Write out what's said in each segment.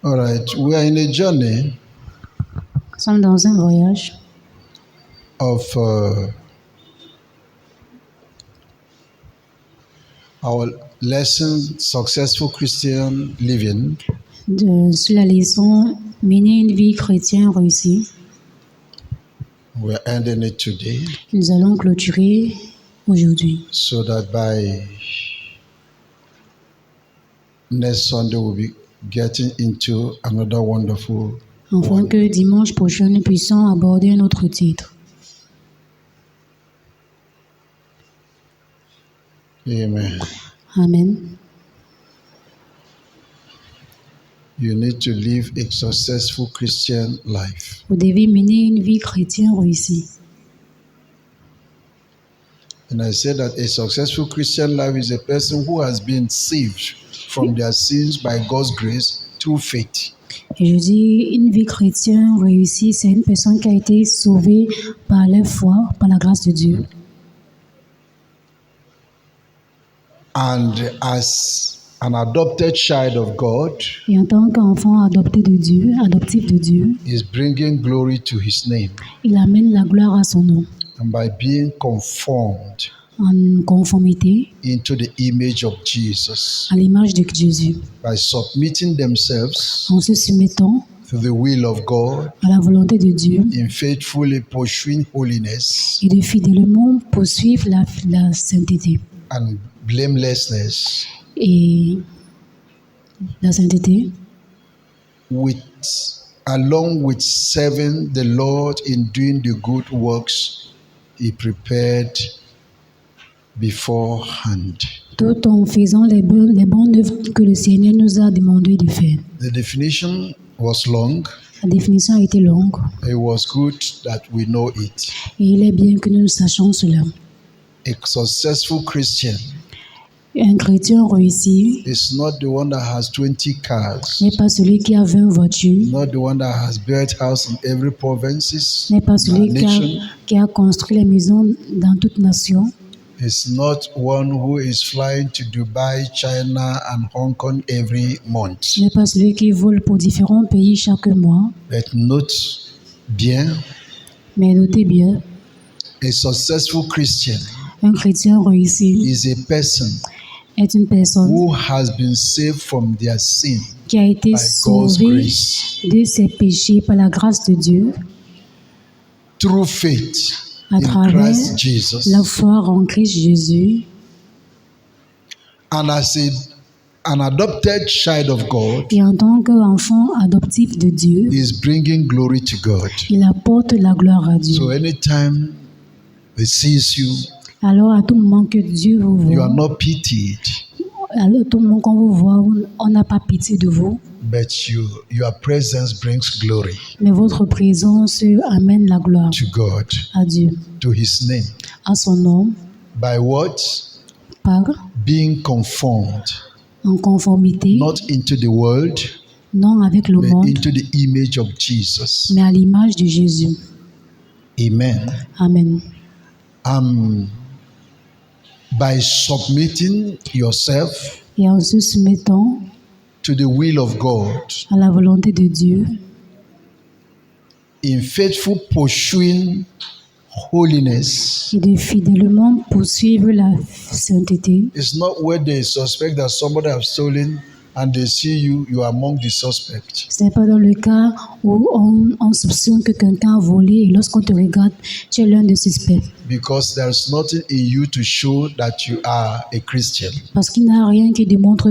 All right, we are in a journey Nous sommes dans un voyage of our lesson, Successful Christian Living. sur la leçon Mener une vie chrétienne réussie. We're ending it today Nous allons clôturer aujourd'hui. so that by next Sunday we'll be getting into another wonderful Afin que dimanche prochain, nous puissions aborder un autre titre. Amen. Amen. You need to live a successful Christian life. Vous devez mener une vie chrétienne réussie. And I say that a successful Christian life is a person who has been saved from their sins by God's grace through faith. Et je dis, une vie chrétienne réussie, c'est une personne qui a été sauvée par la foi, par la grâce de Dieu. And as an adopted child of God, Et en tant qu'enfant adopté de Dieu, adoptif de Dieu, is bringing glory to his name. il amène la gloire à son nom And by being conformed en conformité into the image of Jesus, à l'image de Jésus, by submitting themselves en se soumettant to the will of God, à la volonté de Dieu in faithfully pursuing holiness et de fidèlement poursuivre la sainteté. and blamelessness, Et la sainteté, along with serving the Lord in doing the good works He prepared beforehand. tout en faisant les bonnes œuvres que le Seigneur nous a demandé de faire. The definition was long. La définition a été longue It was good that we know it. et il est bien que nous sachions cela. A successful Christian Un chrétien réussi is not the one that has 20 cars, n'est pas celui qui a 20 voitures, not the one that has built house in every provinces, n'est pas celui nation. qui a construit les maisons dans toute nation, It's not one who is flying to Dubai, China, and Hong Kong every month. n'est pas celui qui vole pour différents pays chaque mois. But note bien, Mais notez bien, a successful Christian un chrétien réussi is a person est une personne who has been saved from their sin qui a été by God's sauvée grace de ses péchés par la grâce de Dieu through faith à in travers Christ Jesus. la foi en Christ Jésus. And as an adopted child of God, Et en tant qu'enfant adoptif de Dieu, is bringing glory to God. il apporte la gloire à Dieu. So anytime He sees you, Alors à tout moment que Dieu vous you are voit, not pitied, alors à tout moment qu'on vous voit, on n'a pas pitié de vous, but your presence brings glory mais votre présence amène la gloire to God, à Dieu, to His name. à son nom, By what? par Being conformed, en conformité, not into the world, non avec le but monde, into the image of Jesus. mais à l'image de Jésus. Amen. Amen. By submitting yourself Et en se soumettant to the will of God, à la volonté de Dieu, in faithful pursuing holiness, et de fidèlement poursuivre la sainteté. it's not where they suspect that somebody has stolen and they see you are among the suspects. Ce n'est pas dans le cas où on soupçonne que quelqu'un a volé et lorsqu'on te regarde, tu es l'un des suspects. Because there's nothing in you to show that you are a Christian. Parce qu'il n'y a rien qui démontre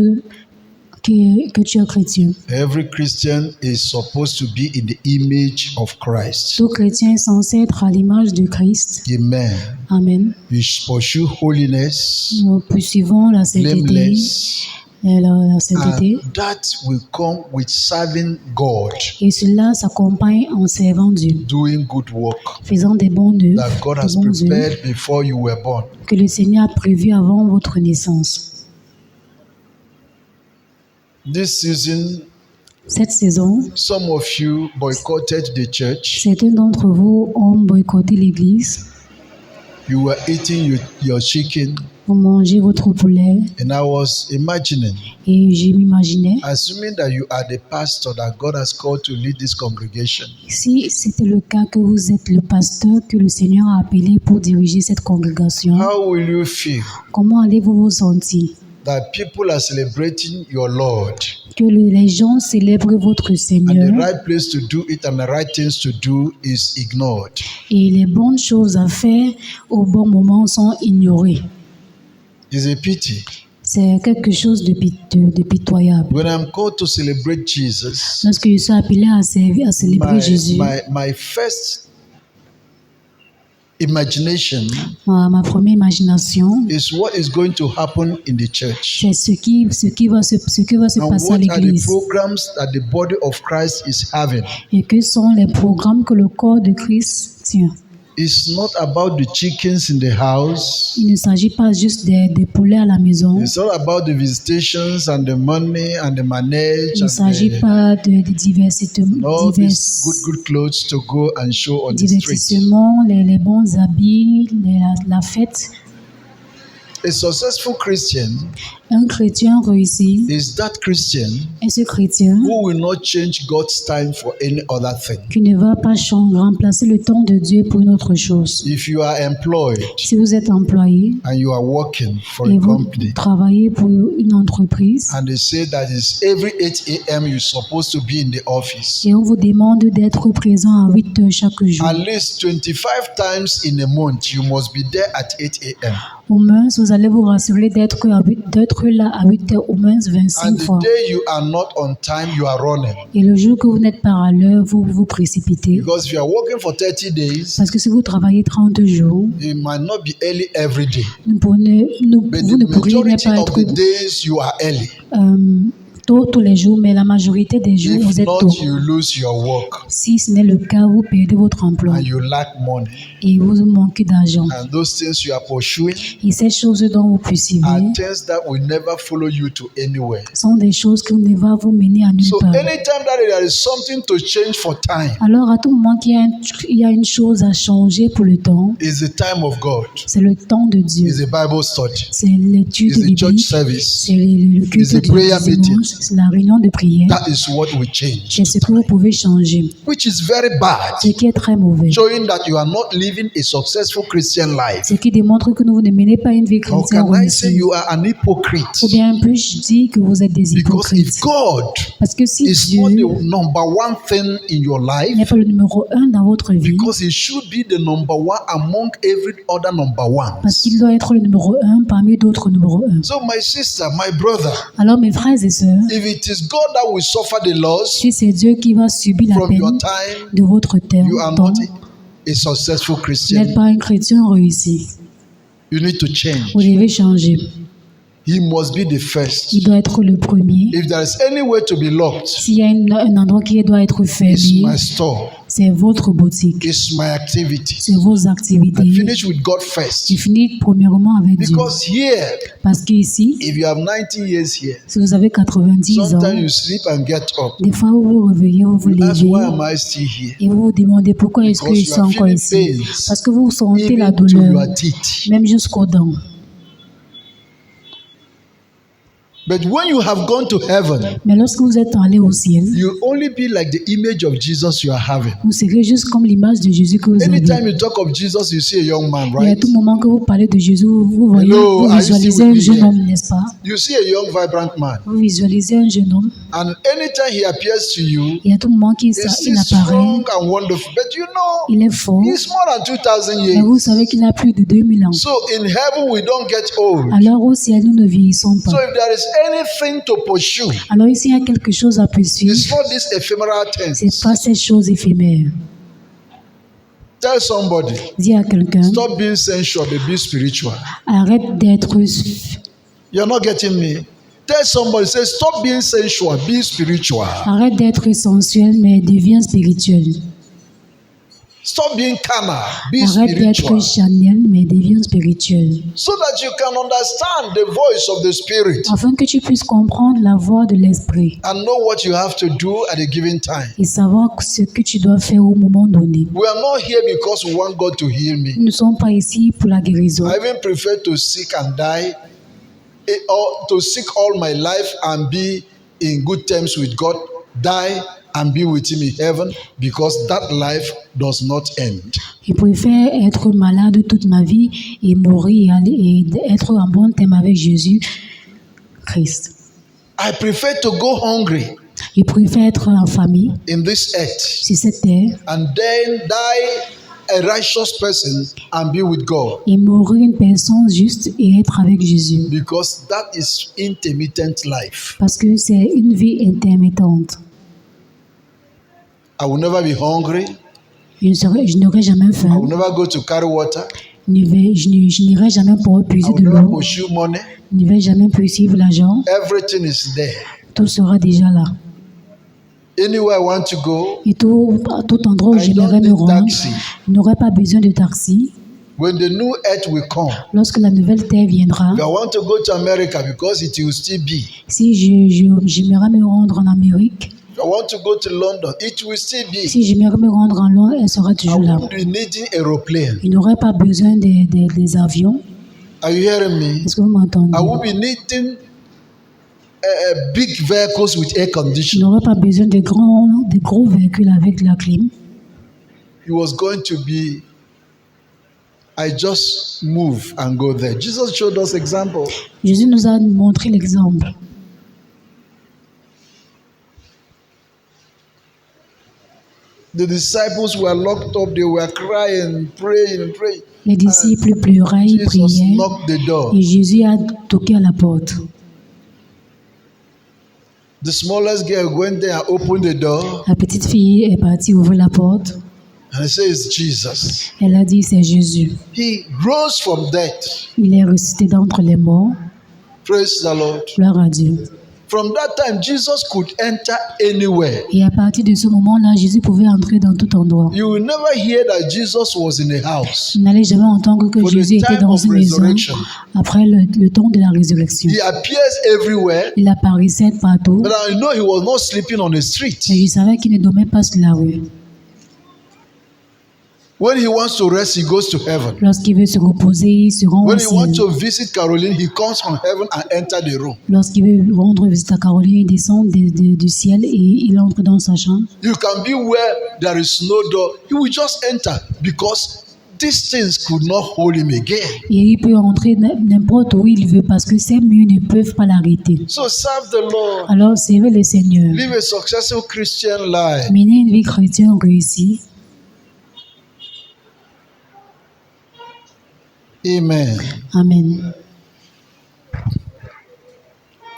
que tu es chrétien. Every Christian is supposed to be in the image of Christ. Tout chrétien est censé être à l'image de Christ. Amen. Amen. You pursue holiness, Nous poursuivons la sainteté. blameless, La sainteté. and that will come with serving God, Et cela s'accompagne en servant Dieu, doing good work faisant des bonnes œuvres, that God des has bonnes œuvres prepared before you were born. que le Seigneur a prévues avant votre naissance. This season, Cette saison, some of you boycotted the church. certains d'entre vous ont boycotté l'église. You were eating your chicken vous mangez votre poulet. And I was imagining, Et je m'imaginais, assuming that you are the pastor that God has called to lead this congregation, si c'était le cas que vous êtes le pasteur que le Seigneur a appelé pour diriger cette congrégation, how will you feel comment allez-vous vous sentir that people are celebrating your Lord que les gens célèbrent votre and Seigneur the right place to do it and the right things to do is ignored? et les bonnes choses à faire au bon moment sont ignorées? It's a pity. C'est quelque chose de pitoyable. When I'm called to celebrate Jesus, Lorsque je suis appelé à célébrer Jésus, my first imagination ma première imagination, is what is going to happen in the church. c'est ce qui va se And passer à what are the l'église. programs that the body of Christ is having? Et que sont les programmes que le corps de Christ tient. It's not about the chickens in the house. Il ne s'agit pas juste des poulets à la maison. It's not about the visitations and the money and the manage Il ne and s'agit pas de all these good clothes to go and show on the street. divertissements, les bons habits, la fête. A successful Christian Un chrétien réussi is that Christian est ce chrétien who will not change God's time for any other thing. qui ne va pas remplacer le temps de Dieu pour une autre chose. If you are employed Si vous êtes employé and you are working for et a vous company travaillez pour une entreprise and they say that it's every 8 a.m. you're supposed to be in the office, et on vous demande d'être présent à 8 heures chaque jour, at least 25 times in a month you must be there at 8 a.m. au moins vous allez vous rassurer d'être là à 8 heures au moins And 25 fois. the day you are not on time, you are running. Et le jour que vous n'êtes pas à l'heure, vous vous précipitez. Because if you are working for 30 days, Parce que si vous travaillez 30 jours, you might not be early every day. vous But ne the pourriez majority pas of être the days you are early. tôt tous les jours, mais la majorité des jours, If vous êtes tôt. not, you lose your work Si ce n'est le cas, vous perdez votre emploi and you lack money. et vous manquez d'argent. And those things you are pursuing Et ces choses dont vous poursuivez are things that will never follow you to anywhere. sont des choses qui ne vont vous mener à nulle So part. anytime that there is something to change for time, Alors, à tout moment qu'il y a une chose à changer pour le temps, is the time of God. c'est le temps de Dieu. Is the Bible study. C'est l'étude Is the church biblique, service. c'est le Is culte the du prayer meeting. dimanche, c'est la réunion de prière. That is what will change. C'est ce que vous pouvez changer, Which is very bad. ce qui est très mauvais. Showing that you are not living a successful Christian life. Ce qui démontre que vous ne menez pas une vie Or chrétienne can I say réussie. you are an hypocrite? Ou bien puis-je dire que vous êtes des Because hypocrites. if God Parce que si is Dieu not the number one thing in your n'est life, pas le numéro 1 dans votre vie, because He should be the number one among every other number parce ones. qu'il doit être le numéro 1 parmi d'autres numéros 1. So my sister, my brother, Alors mes frères et sœurs, if it is God that will suffer the loss si c'est Dieu qui va subir la from peine your time, de votre you are temps, not a successful vous n'êtes Christian. pas un chrétien réussi. You need to change. Vous devez changer. He must be the first. Il doit être le premier. If there is any way to be locked, S'il y a un endroit qui doit être it's fermé, my store, c'est votre boutique, it's my activities. c'est vos I activités. finish with God first. Il finit premièrement avec Dieu. Because here, Parce qu'ici, if you have 90 years here, si vous avez 90 ans, sometimes you sleep and get up. des fois vous vous réveillez, vous vous You ask, levez why am I still here? et vous vous demandez pourquoi est-ce que Because je you suis are encore feeling ici. pains, Parce que vous sentez la even to douleur, your teeth. même jusqu'aux dents. But when you have gone to heaven, Mais lorsque vous êtes allé au ciel, you only be like the image of Jesus you are having. vous serez juste comme l'image de Jésus que vous avez. Anytime you talk of Jesus, you see a young man, Et à right? tout moment que vous parlez de Jésus, vous voyez, Hello, vous are you still visualisez with un me jeune here? homme, n'est-ce pas? You see a young, vibrant man. Vous visualisez un jeune homme And anytime he appears to you, et à tout moment qu'il he's il still apparaît, strong and wonderful. But you know, il est fort. he's more than 2,000 Mais vous years. savez qu'il a plus de 2000 ans. So in heaven, we don't get old. Alors au ciel, nous ne vieillissons So pas. if there is anything to pursue, Alors ici, il y a quelque chose à poursuivre. it's not this ephemeral C'est things. pas ces choses éphémères. Tell somebody, Dis à quelqu'un, stop being sensual, but be spiritual. arrête d'être, You're not getting me. Tell somebody, say, stop being sensual, be spiritual. arrête d'être sensuel, mais deviens spirituel. Stop being carnal. Be Arrête d'être spiritual. charnel, mais deviens spirituel. So that you can understand the voice of the Spirit Afin que tu puisses comprendre la voix de l'Esprit and know what you have to do at a given time. et savoir ce que tu dois faire au moment donné. We are not here because we want God to heal me. Nous ne sommes pas ici pour la guérison. I even prefer to seek and die, or to seek all my life and be in good terms with God, die and be with Him in heaven, because that life does not end. Je préfère être malade toute ma vie et mourir et être en bon terme avec Jésus Christ. I prefer to go hungry Je préfère être en famille in this earth sur cette terre and then die a righteous person and be with God, et mourir une personne juste et être avec Jésus. because that is intermittent life. Parce que c'est une vie intermittente. I will never be hungry. Je n'aurai jamais I faim. will never go to carry water. Je n'irai jamais pour I puiser will de never l'eau. pursue money. Je ne vais jamais poursuivre l'argent. Everything is there. Tout sera déjà là. Anywhere I want to go, Et à tout endroit où I j'aimerais don't me need rendre, taxi. je n'aurai pas besoin de taxi. When the new earth will come, Lorsque la nouvelle terre viendra, if I want to go to America, because it will still be. si j'aimerais me rendre en Amérique, If I want to go to London, it will still be. si j'aimerais me rendre en Londres, elle sera I toujours là. won't be needing aeroplane. Je n'aurai pas besoin des avions. Are you hearing me? Est-ce que vous m'entendez? I will be needing big vehicles with air Je conditioning. n'aurai pas besoin de gros véhicules avec la clim. It was going to be, I just move and go there. Jesus showed us example. Jésus nous a montré l'exemple. The disciples were locked up. They were crying, praying. Les disciples pleuraient, ils Jesus priaient knocked the door. et Jésus a toqué à la porte. The smallest girl went there and opened the door La petite fille est partie ouvrir la porte. and it says, Jesus. Elle a dit, c'est Jésus. He rose from death. Il est ressuscité d'entre les morts. Praise the Lord. Gloire à Dieu. From that time, Jesus could enter anywhere. Et à partir de ce moment-là, Jésus pouvait entrer dans tout endroit. You will never hear that Jesus was in a house. Vous n'allez jamais entendre que For the Jésus était time dans of une maison resurrection. après le temps de la résurrection. He appears everywhere, Il apparaissait partout, but I know he was not sleeping on the street. mais je savais qu'il ne dormait pas sur la rue. When he wants to rest, he goes to heaven. Lorsqu'il veut se reposer, il se rend au When he wants ciel. to visit Caroline, he comes from heaven and enters the room. Lorsqu'il veut rendre visite à Caroline, il descend du ciel et il entre dans sa chambre. You can be where there is no door. He will just enter because these things could not hold him again. Et il peut entrer n'importe où il veut parce que ces murs ne peuvent pas l'arrêter. So serve the Lord. Alors, servez le Seigneur. Live a successful Christian life. Menez une vie chrétienne réussie. Amen. Amen.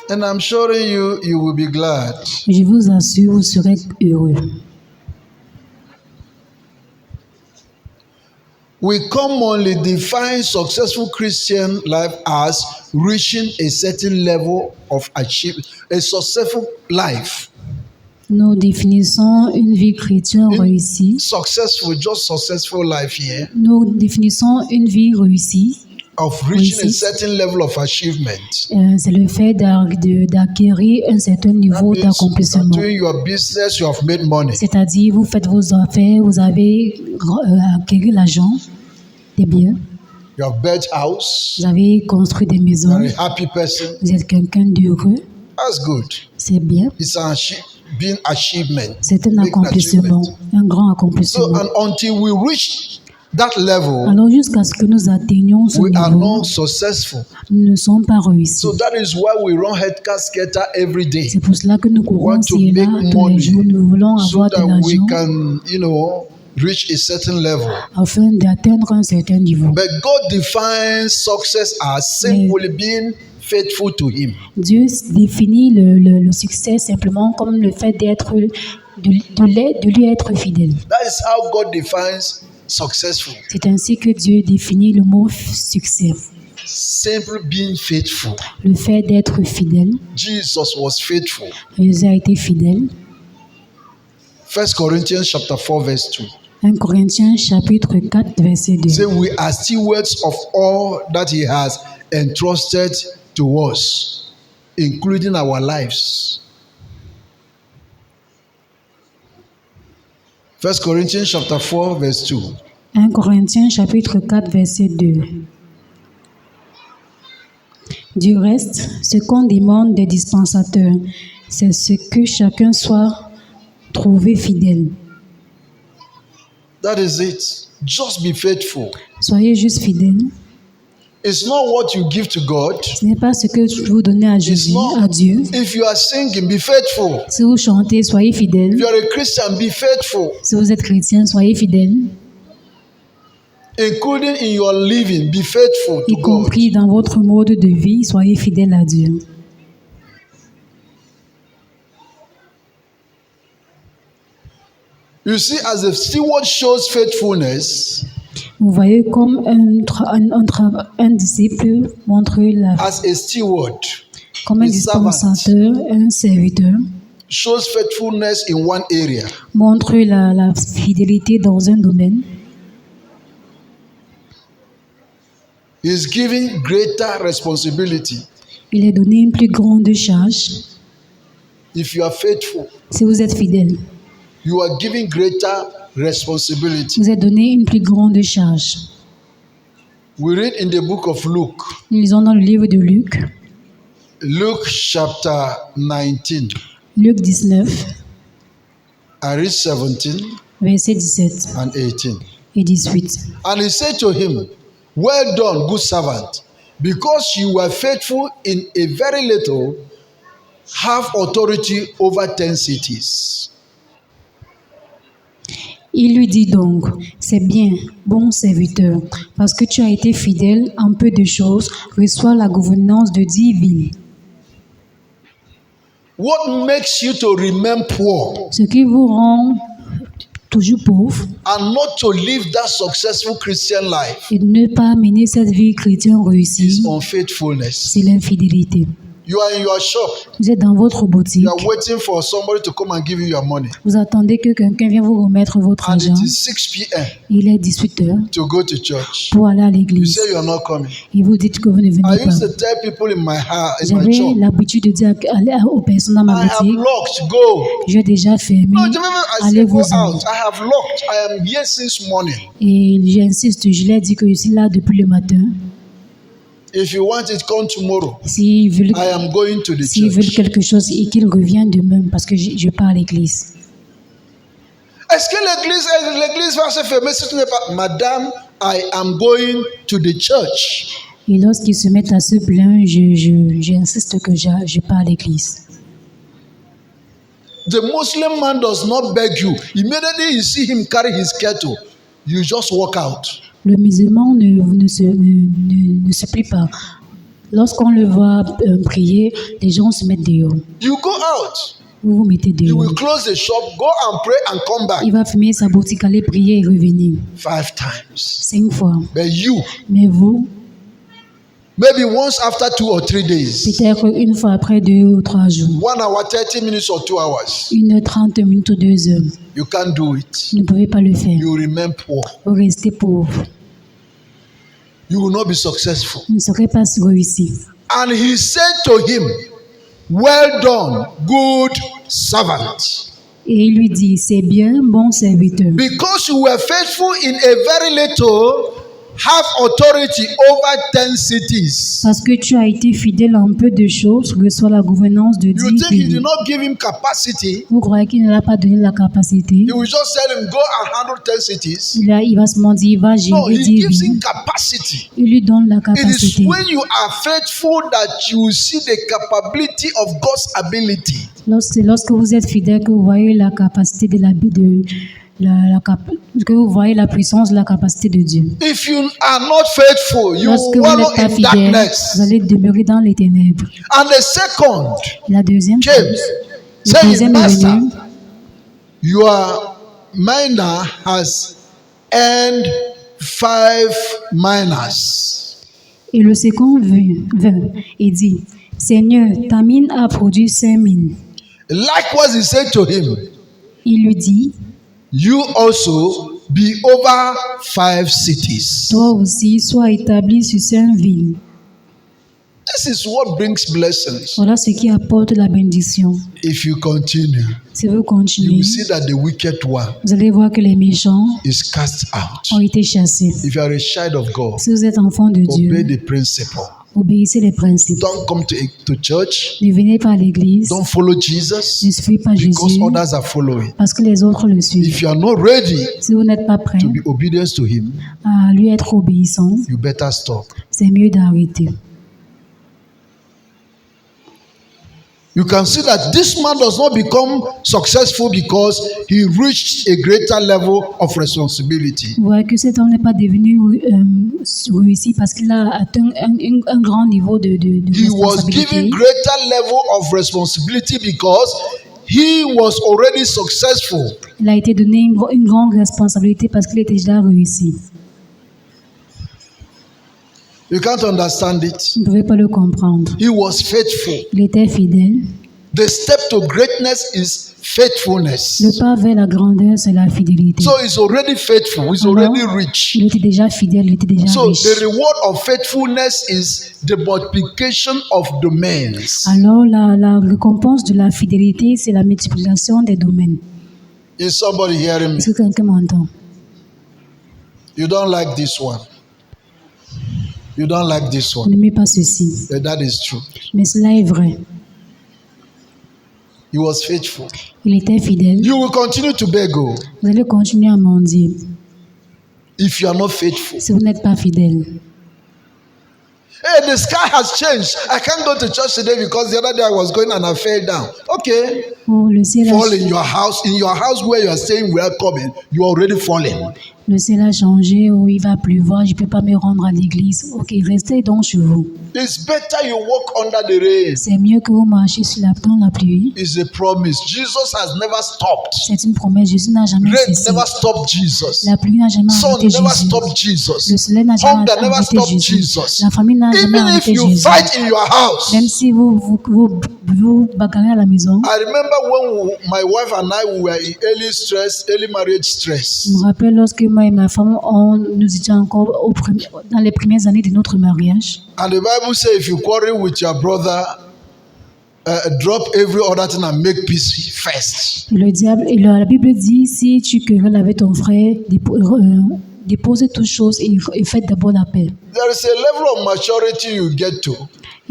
And I'm sure you will be glad. Je vous assure, vous serez heureux. We commonly define successful Christian life as reaching a certain level of achievement, a successful life. Nous définissons une vie chrétienne réussie. Just successful life here, Nous définissons une vie réussie. of reaching a Réussite. certain level of achievement. C'est le fait d'acquérir un certain niveau Means d'accomplissement. doing your business, you have made money. C'est-à-dire, vous faites vos affaires, vous avez acquis l'argent, des biens, You have built house. vous avez construit des You maisons, are a happy person. vous êtes quelqu'un d'heureux, That's good. c'est bien. It's an being achievement. C'est un Big accomplissement, achievement. un grand So, accomplissement. and until we reach that level, Alors, jusqu'à ce que nous atteignions ce we are niveau, not successful. nous ne sommes pas réussis. So that is why we run head scatter every day. C'est pour cela que nous courons want to ici et là make tous les money jours. Nous voulons So avoir de that we l'argent can, reach a certain level. afin d'atteindre un certain niveau. But God defines success as simply being faithful to Him. Dieu définit le succès simplement comme le fait de lui être fidèle. That is how God defines successful. C'est ainsi que Dieu définit le mot succès. Simply being faithful. Le fait d'être fidèle. Jesus was faithful. Jésus a été fidèle. 1 Corinthians chapter 4 verse 2. 1 Corinthiens chapitre 4 verset 2. Say we are stewards of all that he has entrusted to us, including our lives. 1 Corinthians chapter 4 verse 2. 1 Corinthiens chapitre 4 verset 2. Du reste, ce qu'on demande des dispensateurs, c'est ce que chacun soit trouvé fidèle. That is it. Just be faithful. Soyez juste fidèles. It's not what you give to God. Ce n'est pas ce que vous donnez à Jésus, à Dieu. If you are singing, be faithful. Si vous chantez, soyez If fidèles. you are a Christian, be faithful. Si vous êtes chrétien, soyez fidèles. Including in your living, be faithful Y to God. compris dans votre mode de vie, soyez fidèles à Dieu. You see, as the steward shows faithfulness, Vous voyez comme un disciple montre as a steward comme un dispensateur, un serviteur, shows faithfulness in one area, montre la fidélité dans un domaine. he is giving greater responsibility. Il est donné une plus grande charge. If you are faithful, Si vous êtes fidèle, you are giving greater responsibility. vous êtes donné une plus grande charge. We read in the book of Luke, Nous lisons dans le livre de Luc, Luke chapter 19. Luc 19, I read 17 versets 17 and 18. et 18. And he said to him, well done, good servant, because you were faithful in a very little, have authority over 10 cities. Il lui dit donc, c'est bien, bon serviteur, parce que tu as été fidèle en peu de choses, reçois la gouvernance de 10 villes. What makes you to remain poor Ce qui vous rend toujours pauvre and not to live that successful Christian life et de ne pas mener cette vie chrétienne réussie, is unfaithfulness. c'est l'infidélité. You are in your shop, Vous êtes dans votre boutique, you are waiting for somebody to come and give you your money, vous attendez que quelqu'un vienne vous remettre votre and argent. it is 6 p.m. Il est 18 heures to go to church. pour aller à You l'église say you are not coming. et vous dites que vous ne I venez used pas. to tell people in my house, in my J'avais shop, l'habitude de dire aux personnes dans ma I have boutique, locked, go. j'ai déjà fermé, No, remember I say go allez-vous-en. out. I have locked. I am here since morning. Et j'insiste, je leur dis que je suis là depuis le matin. If you want it, come tomorrow. S'ils veulent, I am going to the s'ils veulent church. quelque chose et qu'ils reviennent demain parce que je pars à l'église. Est-ce que l'église va se fermer si tu n'es pas? Madame, I am going to the church. Et lorsqu'ils se mettent à se plaindre, j'insiste que je pars à l'église. The Muslim man does not beg you. Immediately you see him carry his kettle, you just walk out. Le musulman ne se plie pas. Lorsqu'on le voit prier, les gens se mettent dehors. You go out. Vous vous mettez You dehors. will close the shop, go and pray and come back Il va fermer sa boutique, aller prier et revenir 5 times. 5 fois. But you, Mais vous, maybe once after 2 or 3 days, peut-être une fois après 2 ou 3 jours, 1 hour, 30 minutes or 2 hours, 30 minutes ou 2 heures, you can't do it. vous ne pouvez pas le faire. You remain poor. Vous restez pauvre. You will not be successful. Vous ne serez pas réussi. And he said to him, well done, good servant. Et il lui dit, c'est bien, bon serviteur. Because you were faithful in a very little, have authority over 10 cities. Parce que tu as été fidèle en peu de choses, reçois la gouvernance de 10 You think he did villes. not give him capacity? Vous croyez qu'il ne l'a pas donné la capacité? He will just tell him, go and handle 10 cities. Il va se mentir, il va No, gérer he 10 gives villes. him capacity. Il lui donne la It is capacité. when you are faithful that you see the capability of God's ability. C'est lorsque vous êtes fidèle que vous voyez la capacité que vous voyez la puissance, la capacité de Dieu. If you are not faithful, you Lorsque will vous wallow n'êtes pas in fidèle, vous darkness. allez demeurer dans les ténèbres. And the second, La deuxième James, chose, le saying, deuxième est Master, venu, your miner has earned 5 miners. et le second vint et dit, Seigneur, ta mine a produit 5 mines. Likewise, he said to him, Il lui dit, you also be over 5 cities. Toi aussi, sois établi sur 5 villes. This is what brings blessings. Voilà ce qui apporte la bénédiction. If you continue, Si vous you continuez, will see that the wicked one vous allez voir que les méchants is cast out. ont été chassés. If you are a child of God, Si vous êtes enfant de obey Dieu, the principle. obéissez les principes. Don't come to church. Ne venez pas à l'église, Don't follow ne Jesus suivez pas because Jésus others are following. parce que les autres le suivent. If you are not ready Si vous n'êtes pas prêt to be obedient to him, à lui être obéissant, you better stop. c'est mieux d'arrêter. You can see that this man does not become successful because he reached a greater level of responsibility. Vous voyez que cet homme n'est pas devenu réussi parce qu'il a atteint un grand niveau de He was given responsabilité. greater level of responsibility because he was already successful. Il a été donné une grande responsabilité parce qu'il était déjà réussi. You can't understand it. Vous ne pouvez pas le comprendre. He was faithful. Il était fidèle. The step to greatness is faithfulness. Le pas vers la grandeur, c'est la fidélité. So he's already faithful. He's Alors, already rich. il était déjà fidèle, il était déjà So riche. the reward of faithfulness is the multiplication of domains. Alors, la récompense de la fidélité, c'est la multiplication des domaines. Is somebody hearing me? Est-ce que quelqu'un m'entend? You don't like this one. You don't like this Vous one. n'aimez pas ceci. But that is true. Mais cela est vrai. He was faithful. Il était fidèle. You will continue to beg. Oh, Vous allez continuer à mendier if you are not faithful. si vous n'êtes pas fidèle. Hey, the sky has changed. I can't go to church today because the other day I was going and I fell down. Okay. Oh, le ciel Fall a, in your house where you are saying we are coming. You are already fallen. le ciel a changé, oh, il va pleuvoir, je ne peux pas me rendre à l'église. Ok, restez donc chez vous. It's better you walk under the rain. C'est mieux que vous marchiez dans la pluie. It's a promise. Jesus has never stopped. C'est une promesse. Jésus n'a jamais Rain cessé. never stopped Jesus. La pluie n'a jamais Sun arrêté never Jésus. stopped Jesus. Le soleil n'a jamais Hunger never arrêté stopped Jésus. Jesus. La famille n'a jamais Even if arrêté you Jésus. fight in your house. Même si vous bagarrez à la maison. I remember when my wife and I were in early marriage stress. Je me rappelle lorsque moi et ma femme, nous étions encore dans les premières années de notre mariage. And the Bible says if you quarrel with your brother, drop every other thing and make peace first. Et la Bible dit, si tu querelles avec ton frère, déposez toutes choses et faites d'abord la paix. There is a level of maturity you get to.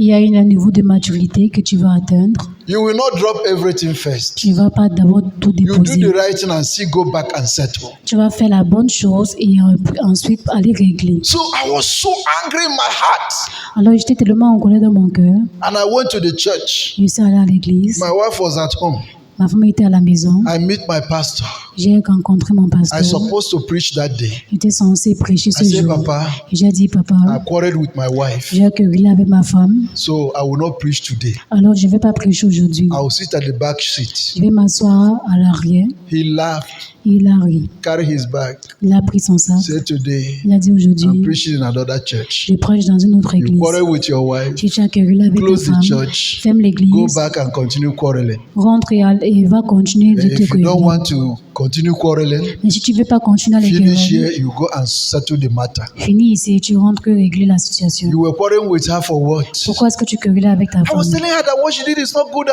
Il y a un niveau de maturité que tu vas atteindre. You will not drop everything first. Tu ne vas pas d'abord tout You do déposer. the right thing and still go back and settle. Tu vas faire la bonne chose et ensuite aller régler. So I was so angry in my heart. Alors j'étais tellement en colère dans mon cœur. And I went to the church. Je suis allée à l'église. My wife was at home. Ma femme était à la maison. I meet my pastor. J'ai rencontré mon I pasteur. supposed to preach that day. J'étais censé prêcher ce I said, jour. Papa, Et j'ai dit, papa, I quarreled with my wife. j'ai querellé avec ma femme. So I will not preach today. Alors je ne vais pas prêcher aujourd'hui. I will sit at the back seat. Je vais m'asseoir à l'arrière. He laughed, Il a ri. carried his bag, Il a pris son sac. said today, Il a dit I'm aujourd'hui, preaching in another church. je prêche dans une autre You église. quarrel with your wife, Si tu as querellé avec ta close the femme, church, ferme go l'église, back and continue quarreling. rentre et va continuer de And te if you don't quereller. want to continue quarreling, Mais si tu ne veux pas continuer à les finish quereller, here, you go and settle the matter. finis ici et tu rentres régler la situation. You were quarreling with her for what? Pourquoi est-ce que tu querellais avec ta I was femme? telling her that what she did is not good.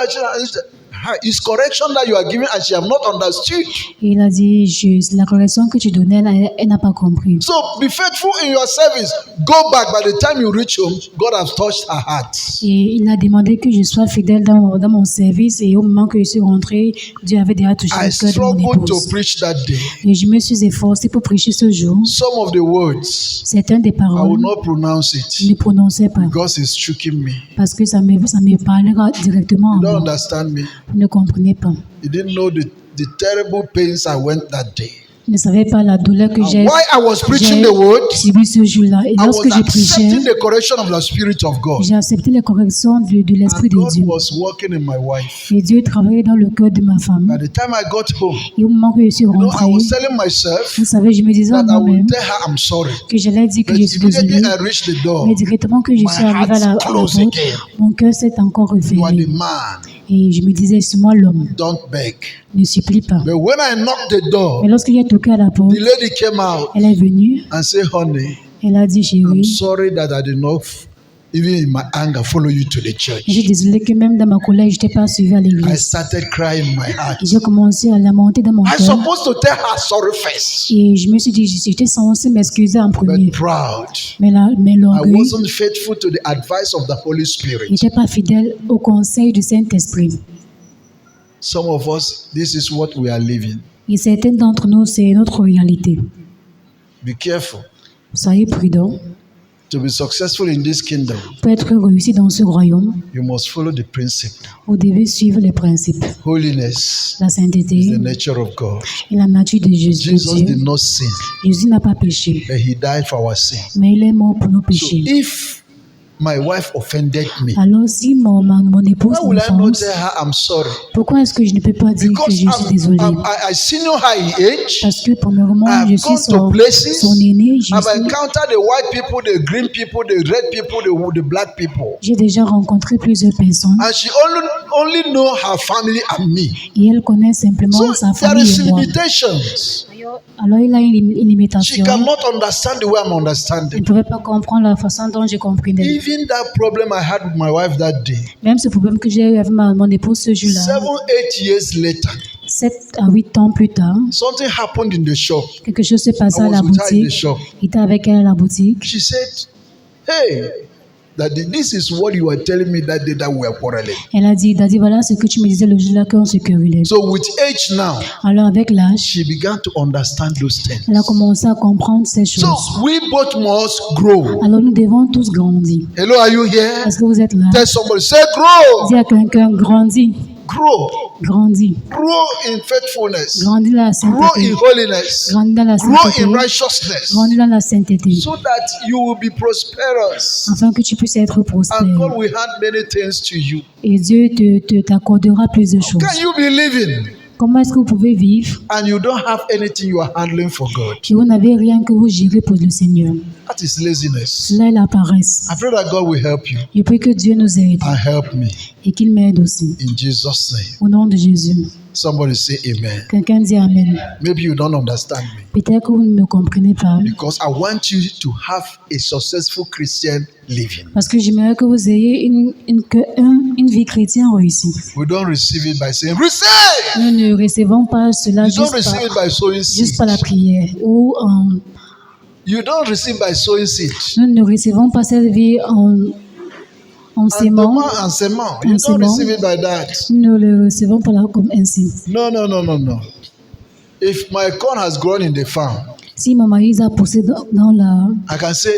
It's correction that you are giving and she have not understood. Et il a dit, la correction que tu donnais, elle n'a pas compris. So be faithful in your service. Go back. By the time you reach home, God has touched her heart. Et il a demandé que je sois fidèle dans mon service et au moment que je suis rentrée, Dieu avait déjà touché I le cœur de mon struggled to épouse. preach that day. Et je me suis efforcée pour prêcher ce jour. Some of the words, Certaines des I will paroles, not pronounce je ne it prononçais pas because it's tricking me. parce que ça me parlait directement You en don't moi. understand me. Vous ne comprenez pas. You didn't know the terrible pains I went that day. Vous ne savez pas la douleur que And j'ai while I was preaching the word, subie ce jour-là. Et I was lorsque j'ai prêché, accepting the correction of the Spirit of God. j'ai accepté les corrections de l'Esprit And de God Dieu. was working in my wife. Et Dieu travaillait dans le cœur de ma femme. By the time I got home, Et au moment que je suis I rentrée, was telling myself vous savez, je me disais en that I will moi-même tell her I'm sorry. que j'allais dire que But je suis immediately désolée. I reached the door. Mais directement que je My suis arrivée à la heart closed porte, again. mon cœur s'est encore You are refermé. the man. Et je me disais, c'est moi l'homme. Don't beg. Ne supplie pas. But when I knocked the door, Mais lorsqu'il a toqué à la porte, the lady came out elle est venue. and said, honey, Elle a dit, I'm chérie, sorry that I did not, even in my anger, follow you to the je suis church. désolée que même dans ma colère, je t'ai pas suivi à I l'église. started crying in my heart. Et j'ai commencé à lamenter dans mon I'm cœur. supposed to tell her sorry first. Et je me suis dit, j'étais censée m'excuser en premier. But proud. Mais I l'orgueil, wasn't faithful to the advice of the Holy je Spirit. n'étais pas fidèle au conseil du Saint-Esprit. Some of us, this is what we are living. Et certains d'entre nous, c'est notre réalité. Be careful. Soyez prudents. To be successful in this kingdom, Pour être réussi dans ce royaume, you must follow the principle. vous devez suivre les principes. Holiness La is sainteté the nature of God. et la nature de Jésus. Jesus did not sin, Jésus n'a pas péché, but he died for our sins. mais il est mort pour nos So péchés. if my wife offended me, Alors si mon épouse why will I not m'offense, tell her I'm sorry? pourquoi est-ce que je ne peux pas dire que Because je suis désolée? I senior her in age. Parce que premièrement, I've je suis gone to son places. aîné, I've encountered the white people, the green people, the red people, the black people. j'ai déjà rencontré plusieurs personnes And she only know her family and me. et elle connaît simplement So sa there famille is et moi. limitations. Alors il a une She limitation. cannot understand the way I'm Il understanding. ne pouvait pas comprendre la façon dont je comprenais. Even that problem I had with my wife that day, Même ce problème que j'ai eu avec mon épouse ce jour-là, 7-8 years later, 7 à 8 ans plus tard, something happened in the shop. quelque chose s'est passé I à la was with her in the boutique. shop. Il était avec elle à la boutique. She said, hey, Daddy, this is what you were telling me that day that we were quarreling. Elle a dit, Daddy, voilà ce que tu me disais le jour-là qu'on se querellait. So with age now, Alors avec l'âge, she began to understand those things. elle a commencé à comprendre ces So choses. we both must grow. Alors nous devons tous grandir. Hello, are you here? Est-ce que vous êtes là? Tell somebody, say grow. Dis à quelqu'un, grandis, Grow. grandis. Grow in faithfulness. Grandis dans la Grow in sainteté. holiness. Grandis dans la Grow sainteté. in righteousness. Grandis dans la sainteté. So that you will be prosperous. Afin que tu puisses être prospère. And God will hand many things to you. Et Dieu t'accordera plusieurs choses. Can you be living Comment est-ce que vous pouvez vivre and you don't have anything you are handling for God? et vous n'avez rien que vous gérez pour le Seigneur? That is laziness. Cela est la paresse. I pray that God will help you Je prie que Dieu nous aide and help me et qu'il m'aide aussi. in Jesus' name. Au nom de Jésus. Somebody say amen. Quelqu'un dit Amen. Maybe you don't understand me Peut-être que vous ne me comprenez pas. because I want you to have a successful Christian living. Parce que j'aimerais que vous ayez une vie chrétienne réussie. We don't receive it by saying, receive! Nous ne recevons pas cela You don't receive it by sowing juste seed. par la prière. Ou You don't receive by sowing seed. nous ne recevons pas cette vie en sémant. And sement. You don't receive it by that. Nous ne le recevons pas là comme ainsi. No. If my corn has grown in the farm, Si mon mari a poussé dans la... I can say,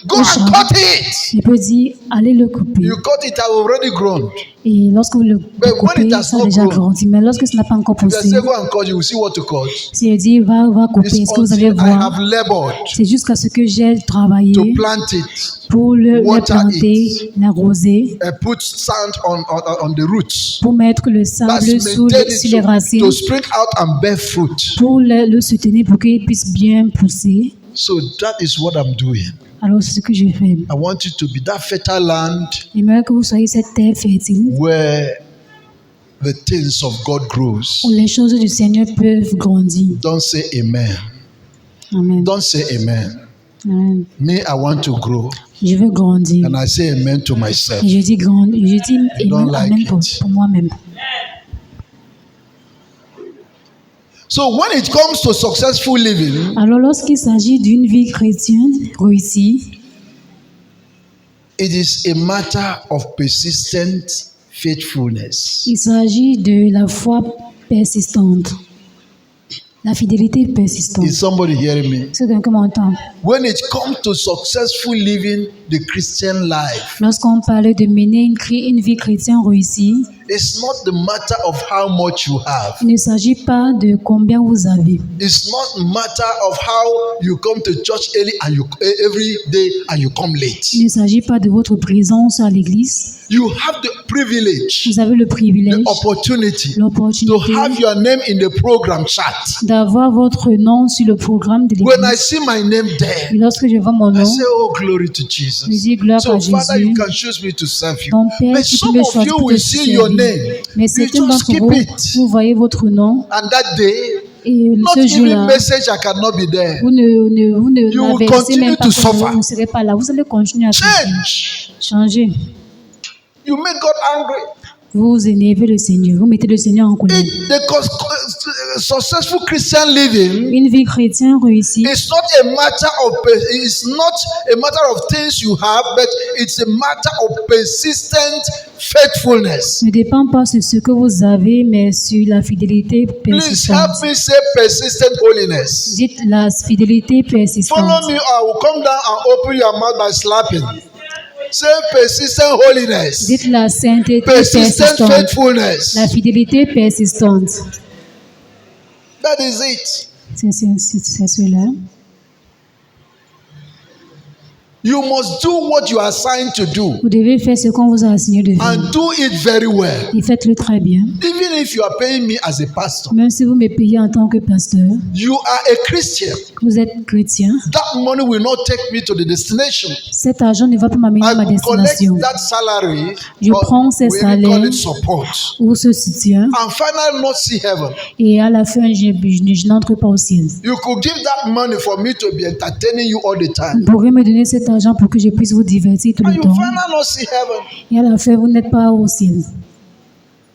go and cut it. Je peux dire, allez le couper. You cut it, I've already grown. Et lorsque vous le But when coupez, it has ça a not déjà grown, grandi. Mais lorsque ça n'a pas encore If I poussé, say go and cut, you will see what to cut. si je dis, va couper, It's est-ce que vous allez until I voir? have labored C'est jusqu'à ce que j'ai travaillé to plant it, pour le water planter, l'arroser, put sand on the roots. pour mettre le That's sable sur maintain les it racines, to spring out and bear fruit. pour le soutenir pour qu'il puisse bien pousser. So that is what I'm doing. Alors, c'est ce que je fais. I want you to be that fertile land J'aimerais que vous soyez cette terre fertile where the things of God grows. où les choses du Seigneur peuvent grandir. Don't say amen. Amen. Don't say amen. Amen. Me, I want to grow. Je veux grandir. And I say amen to myself. Et je dis don't amen, like amen pour it. moi-même. So when it comes to successful living, Alors, lorsqu'il s'agit d'une vie chrétienne réussie, it is a matter of persistent faithfulness. il s'agit de la foi persistante, la fidélité persistante. Is somebody hearing me? C'est quelqu'un qui m'entend. When it comes to successful living the Christian life, Lorsqu'on parle de mener une vie chrétienne réussie, it's not the matter of how much you have. il ne s'agit pas de combien vous avez. It's not a matter of how you come to church early and you every day and you come late. Il ne s'agit pas de votre présence à l'église You have the privilege, Vous avez le privilège, the opportunity to l'opportunité have your name in the program chat. d'avoir votre nom sur le programme de When I l'église. see my name Et there, lorsque je vois mon I nom, say, oh, glory to Jesus. je dis gloire So, à Father, Jésus. you can choose me to serve you. Ton Père, But tu peux some me of choisir you pour will te see your servir. name. Mais You certains just d'entre skip vous, it. vous voyez votre nom And that day, et not ce even jour-là, message I cannot be there. vous ne You will n'avertissez continue même pas to que suffer. vous ne serez pas là. Vous allez continuer à souffrir. Change. Changer. You make God angry. Vous énervez le Seigneur. Vous mettez le Seigneur en colère. Successful Christian living Une vie chrétienne réussie, it's not a matter of things you have, but it's a matter of persistent faithfulness. ne dépend pas sur ce que vous avez, mais sur la fidélité Please persistante. help me say persistent holiness. Dites la fidélité persistante. Follow me, I will come down and open your mouth by slapping. Say persistent holiness. Dites la sainteté Persistent persistante. faithfulness. La fidélité persistante. That is it. C'est cela. You must do what you are assigned to do Vous devez faire ce qu'on vous a assigné de faire. and do it very well. Et faites-le très bien. Even if you are paying me as a pastor, Même si vous me payez en tant que pasteur, you are a Christian. vous êtes chrétien, That money will not take me to the destination. cet argent ne va pas m'amener à ma I collect destination. that salary, Je or prends ces we even call salaires it support, ou ce soutien and finally not see heaven. et à la fin, je n'entre pas au ciel. You could give that money for me to be entertaining you all the time, Vous pourrez me donner cet argent pour que je puisse vous divertir tout and le you temps. finally not see heaven. Et à la fin, vous n'êtes pas au ciel.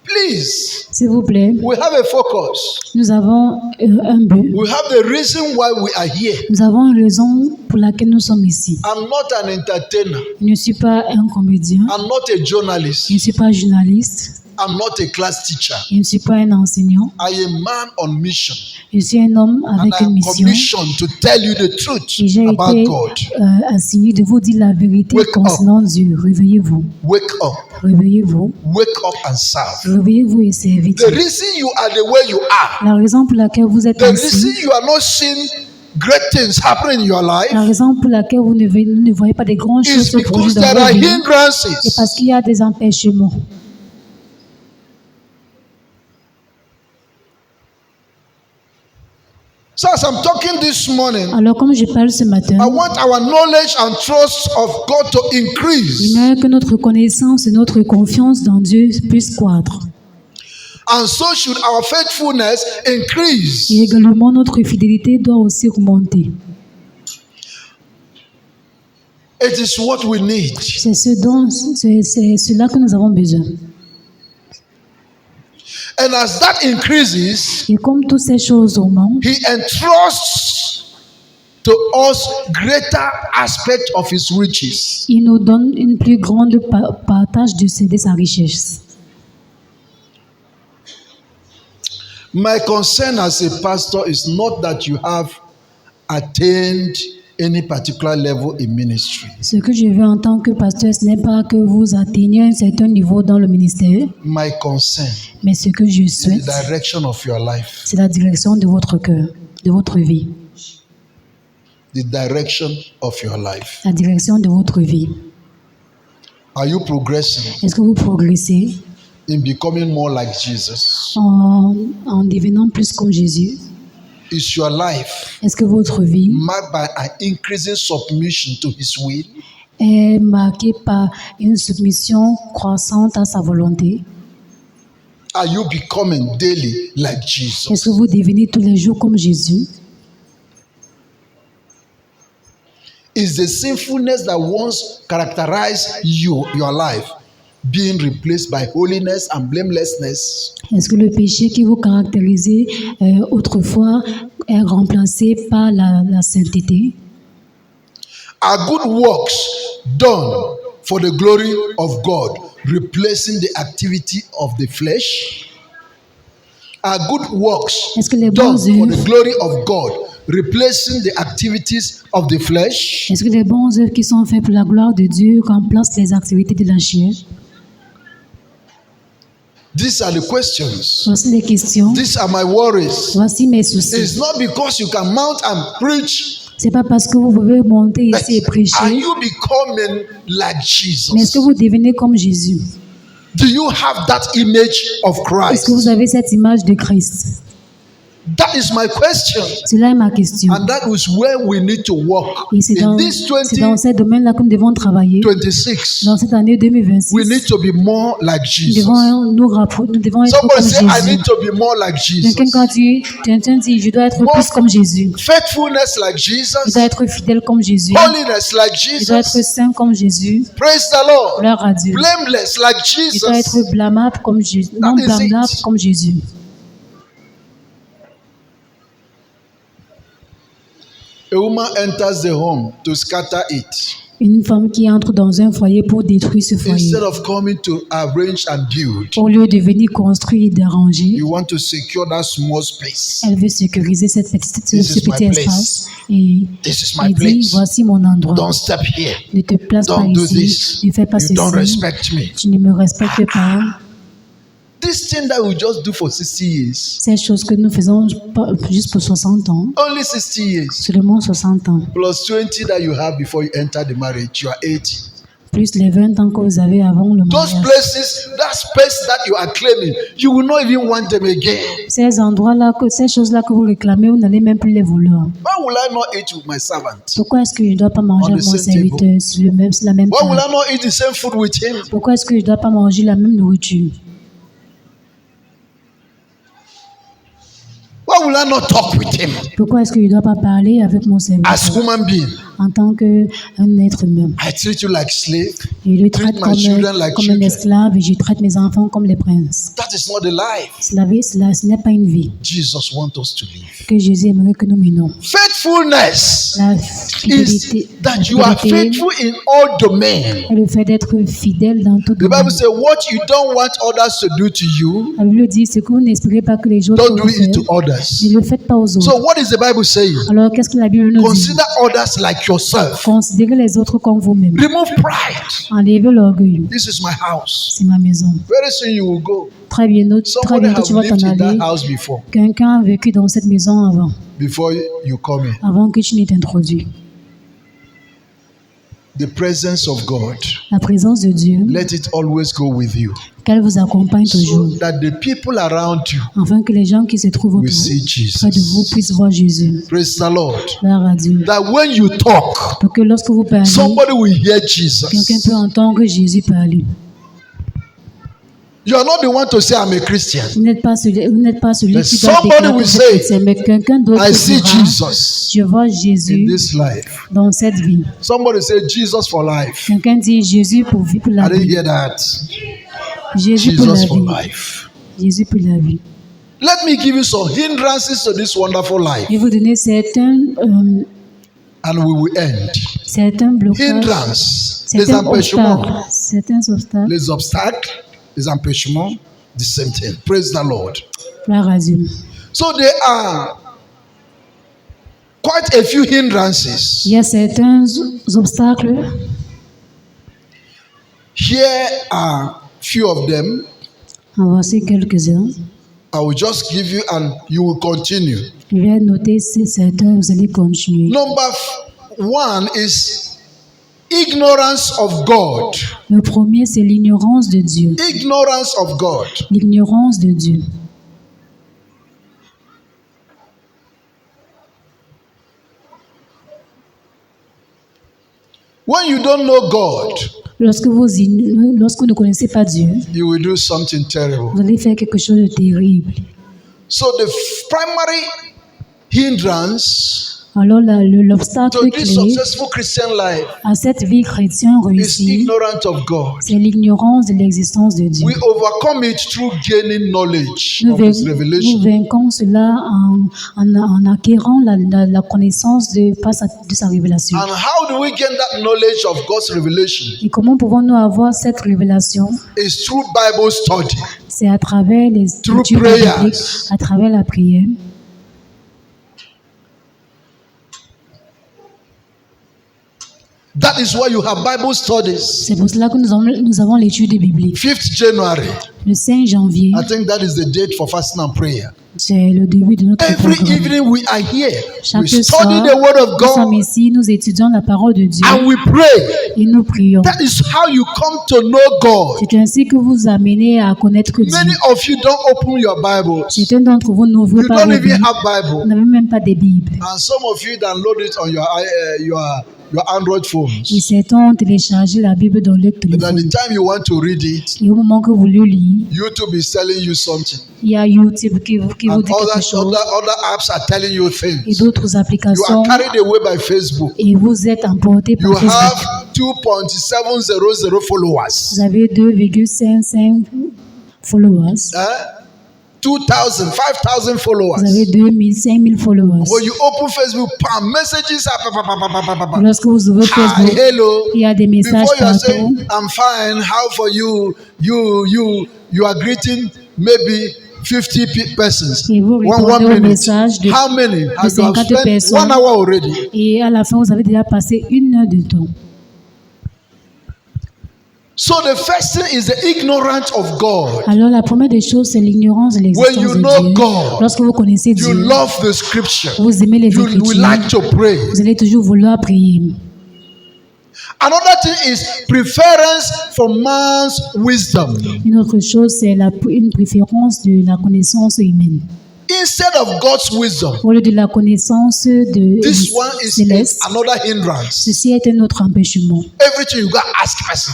Please, S'il vous plaît, we have a focus. nous avons un but. We have the reason why we are here. Nous avons une raison pour laquelle nous sommes ici. I'm not an entertainer. Je ne suis pas un comédien. I'm not a journalist. Je ne suis pas journaliste. I'm not a class teacher. Je ne suis pas un enseignant. I am a man on mission, Je suis un homme and avec I une am mission. commissioned to tell you the truth Et j'ai about été God. assigné de vous dire la vérité Wake concernant Dieu. Réveillez-vous. Wake up, Réveillez-vous. wake up and serve. Réveillez-vous et servez The Dieu. reason you are the way you are, La raison pour laquelle vous êtes the ainsi, reason you are not seeing great things happening in your life, la raison pour laquelle vous ne voyez pas des grandes choses is se produire because dans there votre are vie, c'est hindrances. parce qu'il y a des empêchements. So as I'm talking this morning, Alors, comme je parle ce matin, I want our knowledge and trust of God to increase. j'aimerais que notre connaissance et notre confiance dans Dieu puissent croître. And so should our faithfulness increase. Et également, notre fidélité doit aussi remonter. It is what we need. C'est cela que nous avons besoin. And as that increases, Et comme toutes ces choses augmentent, He entrusts to us greater aspect of His riches. il nous donne une plus grande partage de sa richesse. My concern as a pastor is not that you have attained any particular level in ministry. Ce que je veux en tant que pasteur, ce n'est pas que vous atteigniez un certain niveau dans le ministère, My concern mais ce que je is souhaite, the direction of your life. c'est la direction de votre cœur, de votre vie. The direction of your life. La direction de votre vie. Are you progressing Est-ce que vous progressez in becoming more like Jesus? en devenant plus comme Jésus? Is your life Est-ce que votre vie marked by an increasing submission to His will? est marquée par une submission croissante à sa volonté? Are you becoming daily like Jesus? Est-ce que vous devenez tous les jours comme Jésus? Is the sinfulness that once characterized your life being replaced by holiness and blamelessness? Est-ce que le péché qui vous caractérisait autrefois est remplacé par la sainteté? Are good works done for the glory of God replacing the activity of the flesh? Are good works Est-ce que les done bonnes for œuvres, the glory of God replacing the activities of the flesh? est-ce que les bonnes œuvres qui sont faites pour la gloire de Dieu remplacent les activités de la chair? These are the questions. Voici les questions. These are my worries. Voici mes soucis. It's not because you can mount and preach C'est pas parce que vous pouvez monter But ici et are prêcher, you becoming like mais est-ce que Jesus? vous devenez comme Jésus? Do you have that image of Est-ce que vous Christ? avez cette image de Christ? That is my question. Cela est ma question. And that is where we need to work. Et c'est In dans, this c'est dans ce domaine-là que nous devons travailler. 2026, Dans cette année 2026, we need to be more like nous Jesus. devons nous devons être Somebody comme say, I Jésus. need to be more like Quelqu'un, Jesus. quand quelqu'un dit, je dois être plus comme Jésus. Faithfulness like Je Jesus. dois être fidèle comme Jésus. Holiness like Je dois être Jesus. saint comme Jésus. Praise the Lord. Gloire à Dieu. Blameless like Je dois Jesus. être blâmable comme Jésus. Non That is it. blâmable comme Jésus. A woman enters the home to scatter it. Une femme qui entre dans un foyer pour détruire ce foyer. Instead of coming to arrange and build, Au lieu de venir construire et d'arranger, you want to secure that small space. elle veut sécuriser ce This is petit my espace. Et This is my elle dit, place. voici mon endroit. Don't step here. Ne te place pas Don't do ici. this. Ne fais pas You don't ceci. respect me. Tu ne me respectes pas. This thing that we just do for 60 years, Ces choses que nous faisons juste pour 60 ans, only 60 years, seulement 60 ans, plus 20 that you have before you enter the marriage, you are 80. plus les 20 ans que vous avez avant le Those mariage. places, that space that you are claiming, you will not even want them again. Ces endroits-là, ces choses-là que vous réclamez, vous n'allez même plus les vouloir. Why will I not eat with my servant? Pourquoi est-ce que je ne dois pas manger On avec the mon same serviteur sur la même Why will table? I not eat the same food with him? Pourquoi est-ce que je ne dois pas manger la même nourriture? Why will I not talk with him Pourquoi est-ce que je ne dois pas parler avec mon as serviteur human being? en tant qu'un être humain? I treat you like slave. Je le Treat traite my comme children like un children. esclave et je traite mes enfants comme les princes. That is not the life Ce n'est pas une vie Jesus wants us to live. que Jésus aimerait que nous menions. Faithfulness La is fidélité, that you are faithful in all domains. est le fait d'être fidèle dans tout The Bible domaine. says, what you don't want others to do to you, La Bible dit, ce que vous n'espérez pas que les autres don't do vous it to fassent, others. ne le faites pas aux autres. So what is the Bible saying? Alors, qu'est-ce que la Bible nous dit? Consider others like yourself. Considérez les autres comme vous-même. Remove pride. Enlevez l'orgueil. This is my house. C'est ma maison. Very soon you will go. Très bientôt Somebody tu have vas lived t'en in that aller. house before Quelqu'un a vécu dans cette maison before you come in. avant que tu n'aies introduit. The presence of God, La présence de Dieu, let it always go with you, qu'elle vous accompagne toujours, so that the people around you afin que les gens qui se trouvent will autour, see près de vous Jesus. puissent voir Jésus. Praise the Lord. Gloire à Dieu. That when you talk, Pour que lorsque vous parlez, somebody will hear quelqu'un Jesus. peut entendre Jésus parler. You are not the one to say, I'm a Christian. Vous n'êtes pas celui But qui doit somebody déclarer will que say, vous êtes chrétien, mais quelqu'un d'autre I see dira, Jesus je vois in Jésus this life. dans cette vie. Somebody say, Jesus for life. Quelqu'un dit Jésus pour vie, pour la I didn't vie. hear that. Jésus pour la Jesus for vie. life. Jésus pour la vie. Let me give you some hindrances to this wonderful life, Je vais vous donner certains and we will end. blocages, Hindrance, les certains empêchements, obstacles, certains obstacles. les obstacles, les empêchements, the same thing. Praise the Lord. Gloire à Dieu. So there are quite a few hindrances. Il y a certains obstacles. Here are few of them. En voici quelques-uns. I will just give you and you will continue. Je vais noter certains, vous allez continuer. Number one is ignorance of God. Le premier, c'est l'ignorance de Dieu. Ignorance of God. L'ignorance de Dieu. When you don't know God, Lorsque vous ne connaissez pas Dieu, you will do something terrible. vous allez faire quelque chose de terrible. So the primary hindrance Alors to l'obstacle this clé successful Christian life à cette vie chrétienne is réussie, ignorance of God. c'est l'ignorance de l'existence de Dieu. We overcome it through gaining knowledge Nous of His revelation. vainquons cela en acquérant la connaissance de sa révélation. And how do we gain that knowledge of God's revelation? Et comment pouvons-nous avoir cette révélation? It's through Bible study. C'est à travers les Through études prayers. bibliques, à travers la prière. That is why you have Bible studies. C'est pour cela que nous avons l'étude biblique. 5th January. Le 5 janvier, I think that is the date for fasting and prayer. c'est le début de notre Every programme. evening we are here. Chaque We soir, study the word of nous sommes God ici, nous étudions la parole de Dieu and we pray. et nous prions. That is how you come to know God. C'est ainsi que vous amenez à connaître Dieu. Many of you don't open your Bibles. Certains d'entre vous n'ouvrent You pas don't vos even Bibles. have Vous Bible. n'avez même pas de Bible. And some of you download it on your Android phones. Et certains ont téléchargé la Bible dans leur But at téléphone. the time you want to read it, Et au moment que vous le lisez, YouTube is telling you something. il y a YouTube qui vous dit And quelque chose. other apps are telling you Et things. d'autres You applications. are carried away by Facebook. Et vous êtes emporté You par Facebook. have 2.700 followers. Vous avez 2,55 followers. 2,000, 5,000 Vous followers. avez 2 000, 5 000 followers. When you open Facebook, bam, messages are Et lorsque vous ouvrez Hi, Facebook, hello. il y a des messages Before you are partout. saying, I'm fine, how for you? You are greeting maybe 50 persons. Et vous One répondez au minute. message de How many? Have you have 50 spent personnes. 1 hour already? Et à la fin, vous avez déjà passé 1 heure de temps. So the first thing is the ignorance of God. Alors la première des choses, c'est l'ignorance de When l'existence you de know Dieu. God, Lorsque vous connaissez You Dieu, love the scripture. vous aimez les You will Écritures, like to pray. vous allez toujours vouloir prier. Another thing is preference for man's wisdom. Une autre chose, c'est une préférence de la connaissance humaine. Instead of God's wisdom, Au lieu de la connaissance de this one is céleste, another hindrance. ceci est un autre empêchement. Everything you got to ask person.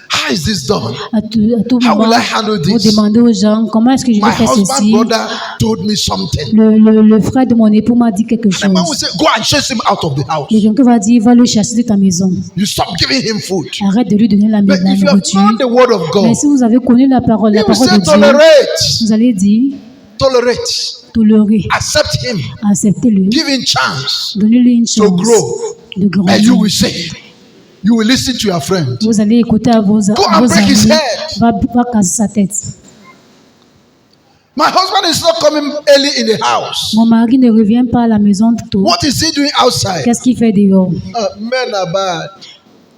How is this done? À tout How moment, will I handle vous this? demandez aux gens comment est-ce que je My vais faire husband, ceci. brother told me something. Le frère de mon époux m'a dit quelque The man will chose. say, go and chase him out of the house. Et quelqu'un va dire, va le chasser de ta maison. You stop giving him food. Arrête de lui donner la But if you have nourriture. known the word of God, Mais si vous avez connu la parole he will say de Dieu, tolerate. vous allez dire, Tolerate. tolérer, Accept him. acceptez-le, Give him chance donnez-lui une to chance grow. de And grandir. you will say, you will listen to your friend. Vous allez écouter à vos and break his amis, head. va casser sa tête. My husband is not coming early in the house. Mon mari ne revient pas à la maison tôt. What is he doing outside? Qu'est-ce qu'il fait dehors? Men are bad.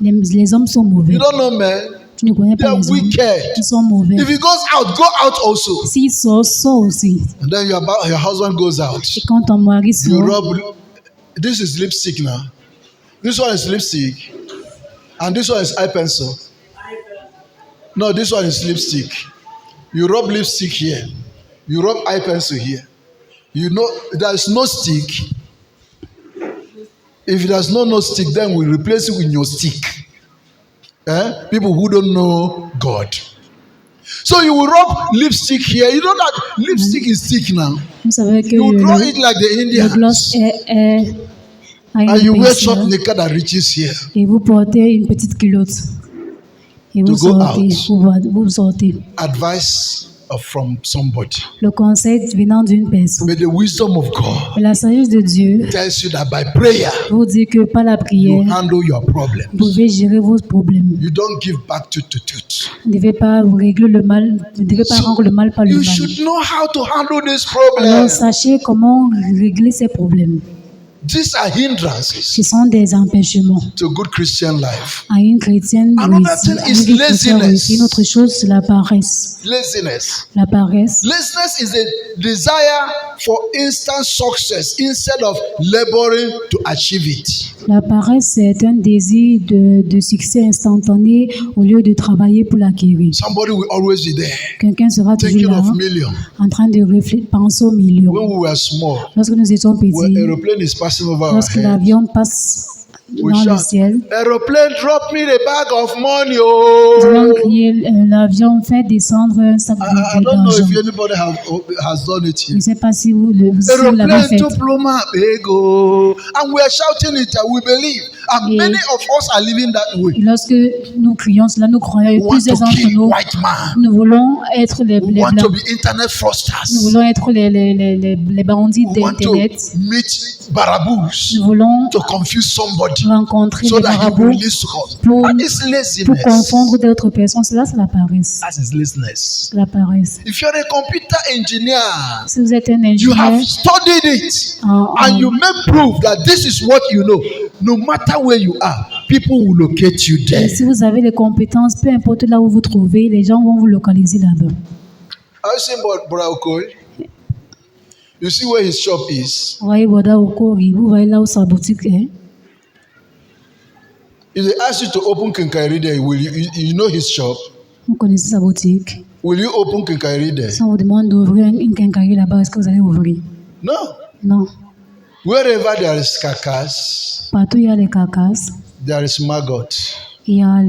Les hommes sont mauvais. You don't know men. Tu ne connais They pas are les hommes. wicked. Ils sont mauvais. If he goes out, go out also. S'il sort, sort aussi. And then your husband goes out. Et quand ton mari You sort, rub. This is lipstick now. This one is lipstick. And this one is eye pencil. No, this one is lipstick. You rub lipstick here. You rub eye pencil here. You know, there is no stick. If there's no stick, then we replace it with your stick. People who don't know God. So you will rub lipstick here. You know that lipstick is thick now. vous savez que You draw le it like the le gloss Indians. a une And you wear épaisseur. short knicker that reaches here. Et vous portez une petite culotte. Et vous To go sortez, out. vous sortez. Advice from somebody. Le conseil venant d'une personne. May the wisdom of God Et la sagesse de Dieu tells you that by prayer vous dit que par la you prière, handle your vous problems. pouvez gérer vos problèmes. You don't give back to tooth. Vous ne devez pas régler le mal, vous ne devez pas rendre le mal par le You mal. should know how to handle this Alors problem. sachez comment régler ces problèmes. These are hindrances Ce sont des empêchements to good Christian life. à une chrétienne Another réussie. thing À is une vie chrétienne laziness. réussie. Une autre chose, c'est la paresse. Laziness. La paresse, Laziness is a desire for instant success instead of laboring to achieve it. la paresse, c'est un désir de succès instantané au lieu de travailler pour l'acquérir. Somebody will always be there Quelqu'un sera thinking toujours là, of millions. en train de réfléchir, penser aux millions. When we were small, Lorsque nous étions when petits, aeroplane is passing over our lorsque head, l'avion passe we dans le shout, ciel, aeroplane, drop me the bag of money, nous oh. allons crier, l'avion fait descendre un sac I don't know d'argent. if anybody has done it Je here. ne sais pas si vous l'avez Aeroplane fait. to Pluma, Bego. And we are shouting it, and we believe. And Et- many of us are living that way. Et lorsque nous crions cela, nous croyons, et We want plusieurs to d'entre kill nous, white man. nous voulons être les We want blancs. to be internet Nous fraudsters. voulons être les bandits We want to d'Internet. meet barabous Nous voulons to confuse somebody rencontrer so les that he will marabouts release us. pour, That is pour laziness. confondre d'autres personnes. Cela, c'est la paresse. That is laziness. C'est la paresse. If you're a computer engineer, Si vous êtes un you have ingénieur, studied it en- and you make proof that this is what you know, no matter where you are. people will locate you Et there. si vous avez les compétences, peu importe là où vous trouvez, les gens vont vous localiser là-bas. I was saying about Brother Okol. You see where his shop is. Vous voyez, Boda Okori, vous voyez là où sa boutique est. If they ask you to open Kinkairi there, will you know his shop? Vous connaissez sa boutique. Will you open Kinkairi there? Si on vous demande d'ouvrir une quincaillerie là-bas, est-ce que vous allez ouvrir? No. Non. Wherever there is carcass, Partout il y a les carcasses, there is maggot. il y a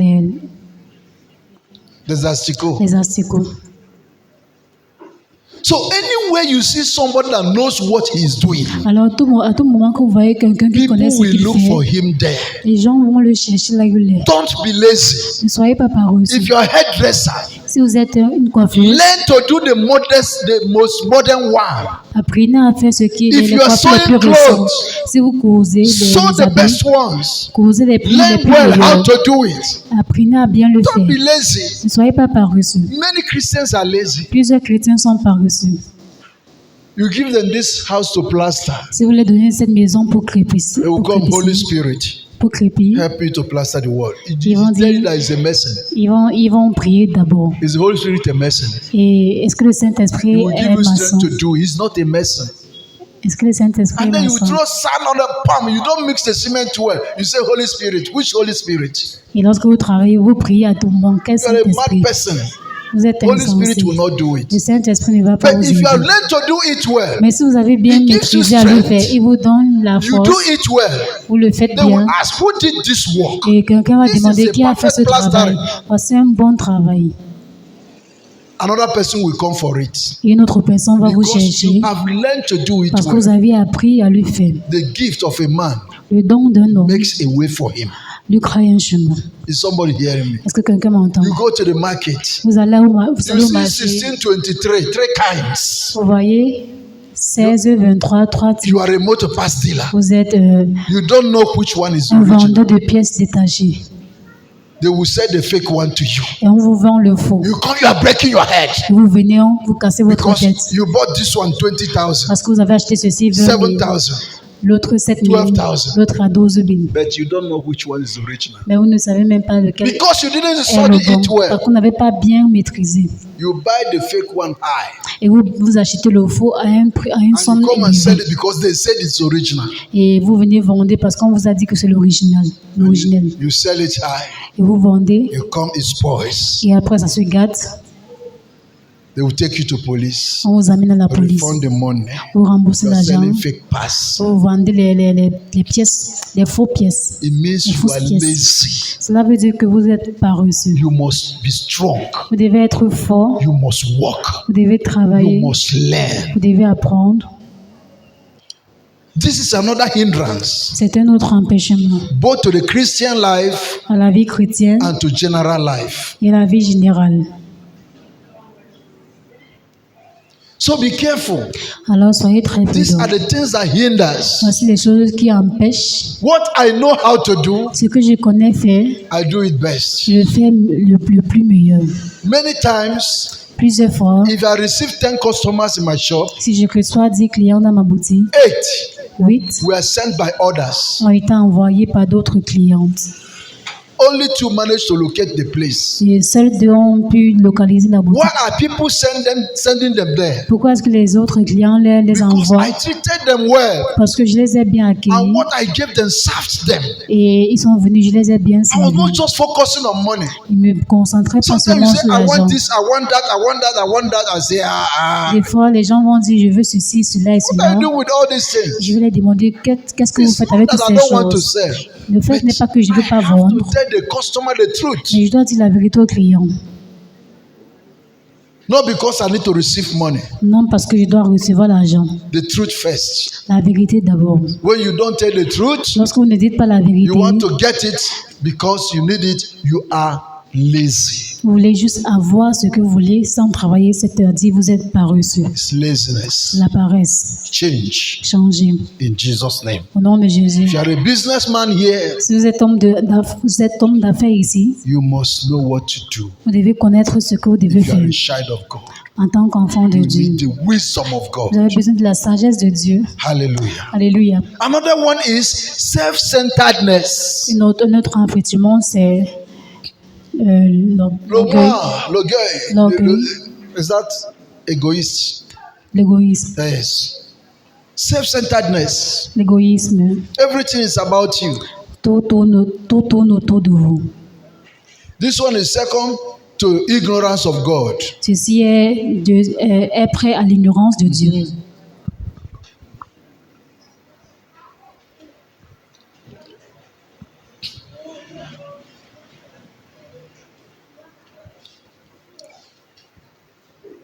There's asticot. les asticots. So anywhere you see somebody that knows what he's doing, Alors à tout moment que vous voyez quelqu'un qui people connaît ce will qu'il look for fait, him there. les gens vont le chercher là où il est. Don't be lazy. Ne soyez pas paresseux. If you're a hairdresser, Si vous êtes une coiffeuse, learn to do the most modern one. apprenez à faire ce qui est If les you are coiffures les plus sewing récentes. clothes, Si vous causez Sew les the habits, best ones. causez les plus Learn well how meilleurs. to do it. Apprenez à bien le Don't be faire. lazy. Ne soyez pas paresseux. Many Christians are lazy. Plusieurs chrétiens sont paresseux. You give them this house to plaster. Si vous leur donnez cette maison pour crépir, They will come, Holy Spirit, help you to plaster the wall. Ils vont Tell you dire- that is a messin. ils vont prier d'abord. Is the Holy Spirit a messin? Et est-ce que le Saint-Esprit He will est give you maçon? strength to do. He's not a messin. Est-ce que le Saint-Esprit est And then you maçon? throw sand on the palm. You don't mix the cement well. You say, Holy Spirit. Which Holy Spirit? Et lorsque vous travaillez, vous priez à tout moment. Quel You are a Saint-Esprit? mad person. Vous êtes Holy Spirit insensé. will not do it. Le Saint-Esprit ne va pas But vous if you have aider. learned to do it well, Mais si vous avez bien He gives you maîtrisé à le strength. faire, il vous donne la you force, do it well. vous le faites They will bien. ask, who did this work? Et quelqu'un va This is demander a qui a fait ce perfect travail. plastering. Voici un bon travail. Another person will come for it. Et une autre personne va vous Because chercher you have learned to do it parce que vous well. avez appris à le faire. The gift of a man Le don d'un homme makes a way for him. lui crée un chemin. Is somebody hearing me? Est-ce que quelqu'un m'entend? You go to the market. Vous allez You au see marché. 1623, three kinds. Vous voyez 16, 23, 3 types. You are a motor pass dealer. Vous êtes You don't know which one is un original. vendeur de pièces détachées. They will sell the fake one to you. Et on vous vend le faux. You come, you are breaking your head Et vous venez, vous cassez votre tête. because you bought this one 20,000, Parce que vous avez acheté ceci 20 000, 7,000, l'autre 7 000, 12,000. l'autre à 12 000. but you don't know which one is original Mais vous ne savez même pas lequel because you didn't est study le bon. it well. Parce qu'on n'avait pas bien maîtrisé. You buy the fake one high Et vous achetez le faux à une and somme you come and élevée. sell it because they said it's original. Et vous venez vendre parce qu'on vous a dit que c'est l'original. L'original. You sell it high. Et vous vendez. You come, it spoils. Et après, ça se gâte. They will take you to police. On vous amène à la police. Refund the money. Vous remboursez You are l'argent. selling fake pass. Vous vendez les pièces, les faux pièces. It means Les you fausses are pièces. lazy. Cela veut dire que vous êtes paresseux. You must be strong. Vous devez être fort. You must work. Vous devez You travailler. must learn. Vous devez apprendre. This is another hindrance, C'est un autre empêchement both to the Christian life à la vie chrétienne and to general life. et à la vie générale. So be careful. Alors soyez très These prudents. are the things that hinders. Voici les choses qui empêchent. What I know how to do, Ce que je connais faire, I do it best. je le fais le plus meilleur. Many times, Plusieurs fois, if I receive 10 customers in my shop, si je reçois 10 clients dans ma boutique, 8 8 were sent by others. ont été envoyés par d'autres clientes. Only 2 managed to locate the place. Et seuls 2 ont pu localiser la boutique. Why are people sending them there? Pourquoi est-ce que les autres clients les Because envoient? I treated them well, Parce que je les ai bien and accueillis what I gave them served them. et ils sont venus, je les ai bien I was not servis. just focusing on money. Ils me concentraient pas Sometimes you seulement say, sur I l'argent. want this, I want that, I want that, I want that. I say, Des fois, les gens vont dire, je veux ceci, cela et what cela. are you doing with all these things? Je vais les demander, qu'est-ce que vous It's faites not avec that toutes I ces don't want to choses? sell. Le fait n'est pas que je ne veux pas I have to vendre, tell the customer the truth. mais je dois dire la vérité aux clients. Not because I need to receive money. Non, parce que je dois recevoir l'argent. The truth first. La vérité d'abord. When you don't tell the truth, Lorsque vous ne dites pas la vérité, you want to get it because you need it, you are lazy. Vous voulez juste avoir ce que vous voulez sans travailler 7 heures. Dit, vous êtes paresseux. It's laziness. La paresse. Change Changez. in Jesus' name. Au nom de Jésus. If you are a businessman here, Si vous êtes vous êtes homme d'affaires ici, you must know what to do. vous devez connaître ce que vous devez If you are faire a child of God, en tant qu'enfant de you Dieu. need the wisdom of God. Vous avez besoin de la sagesse de Dieu. Hallelujah. Alléluia. Another one is self-centeredness. Un autre enfantillement, c'est l'orgueil, L'orgueil. Is that egoist? l'égoïsme. Yes. Self-centeredness. L'égoïsme, Everything is about you. tout tourne autour de vous. This one is second to ignorance of God. Ceci est prêt à l'ignorance de Dieu.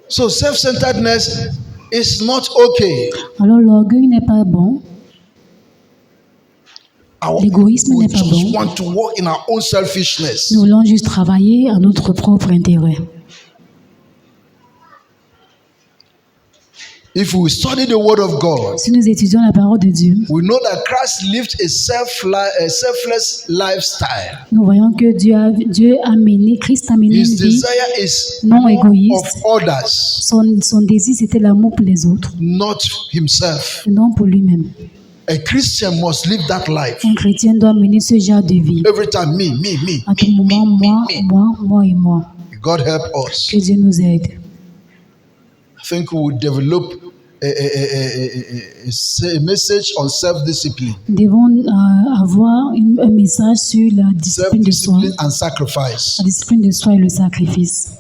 So self-centeredness is not okay. Alors l'orgueil n'est pas bon. L'égoïsme We n'est pas just bon. want to walk in our own selfishness. Nous voulons juste travailler à notre propre intérêt. If we study the word of God, Si nous étudions la parole de Dieu, we know that Christ lived a selfless lifestyle. nous voyons que Christ a mené His une vie desire is non more égoïste. of others, Son désir, c'était l'amour pour les autres, not himself. et non pour lui-même. A Christian must live that life. Un chrétien doit mener ce genre de vie. Every time, me. À tout moment, moi et moi. God help us. Que Dieu nous aide. I think we will develop a message on self-discipline. Nous devons avoir un message sur la discipline de soi. Self-discipline and sacrifice. La discipline de soi et le sacrifice.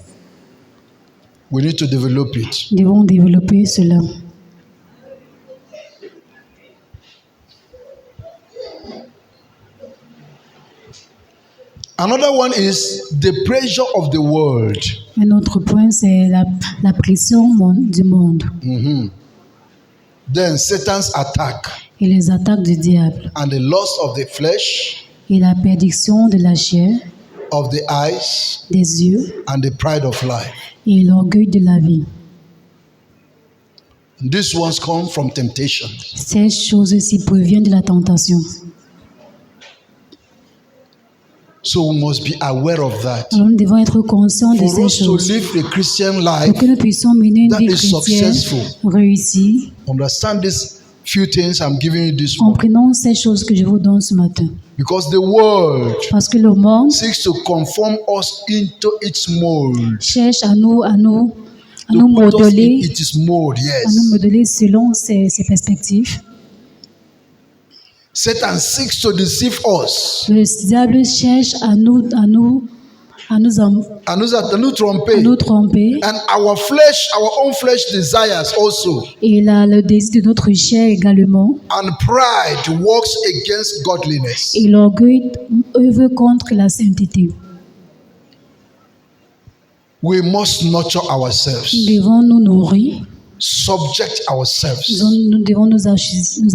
We need to develop it. Nous devons développer cela. Another one is the pressure of the world. Un autre point, c'est la pression du monde Then Satan's attack et les attaques du diable and the lust of the flesh, et la perdition de la chair, of the eyes, des yeux and the pride of life. et l'orgueil de la vie. These ones come from temptation. Ces choses-ci proviennent de la tentation. So we must be aware of that. Alors nous devons être conscients de For ces us to choses live the Christian pour life, que nous puissions mener une that vie is chrétienne successful. réussie. Understand these few things I'm giving you this morning. Comprenons ces choses que je vous donne ce matin. Because the world Parce que le monde seeks to conform us into its mold. cherche à nous To put us in modeler, its mold, à nous yes. modeler selon ses perspectives. Satan seeks to deceive us. Le diable cherche à nous And nous tromper. tromper. And our flesh, our own flesh desires also. Et le désir de notre chair également. And pride works against godliness. Et l'orgueil œuvre contre la sainteté. We must nurture Nous ourselves. devons nous nourrir. Subject ourselves. Nous devons nous That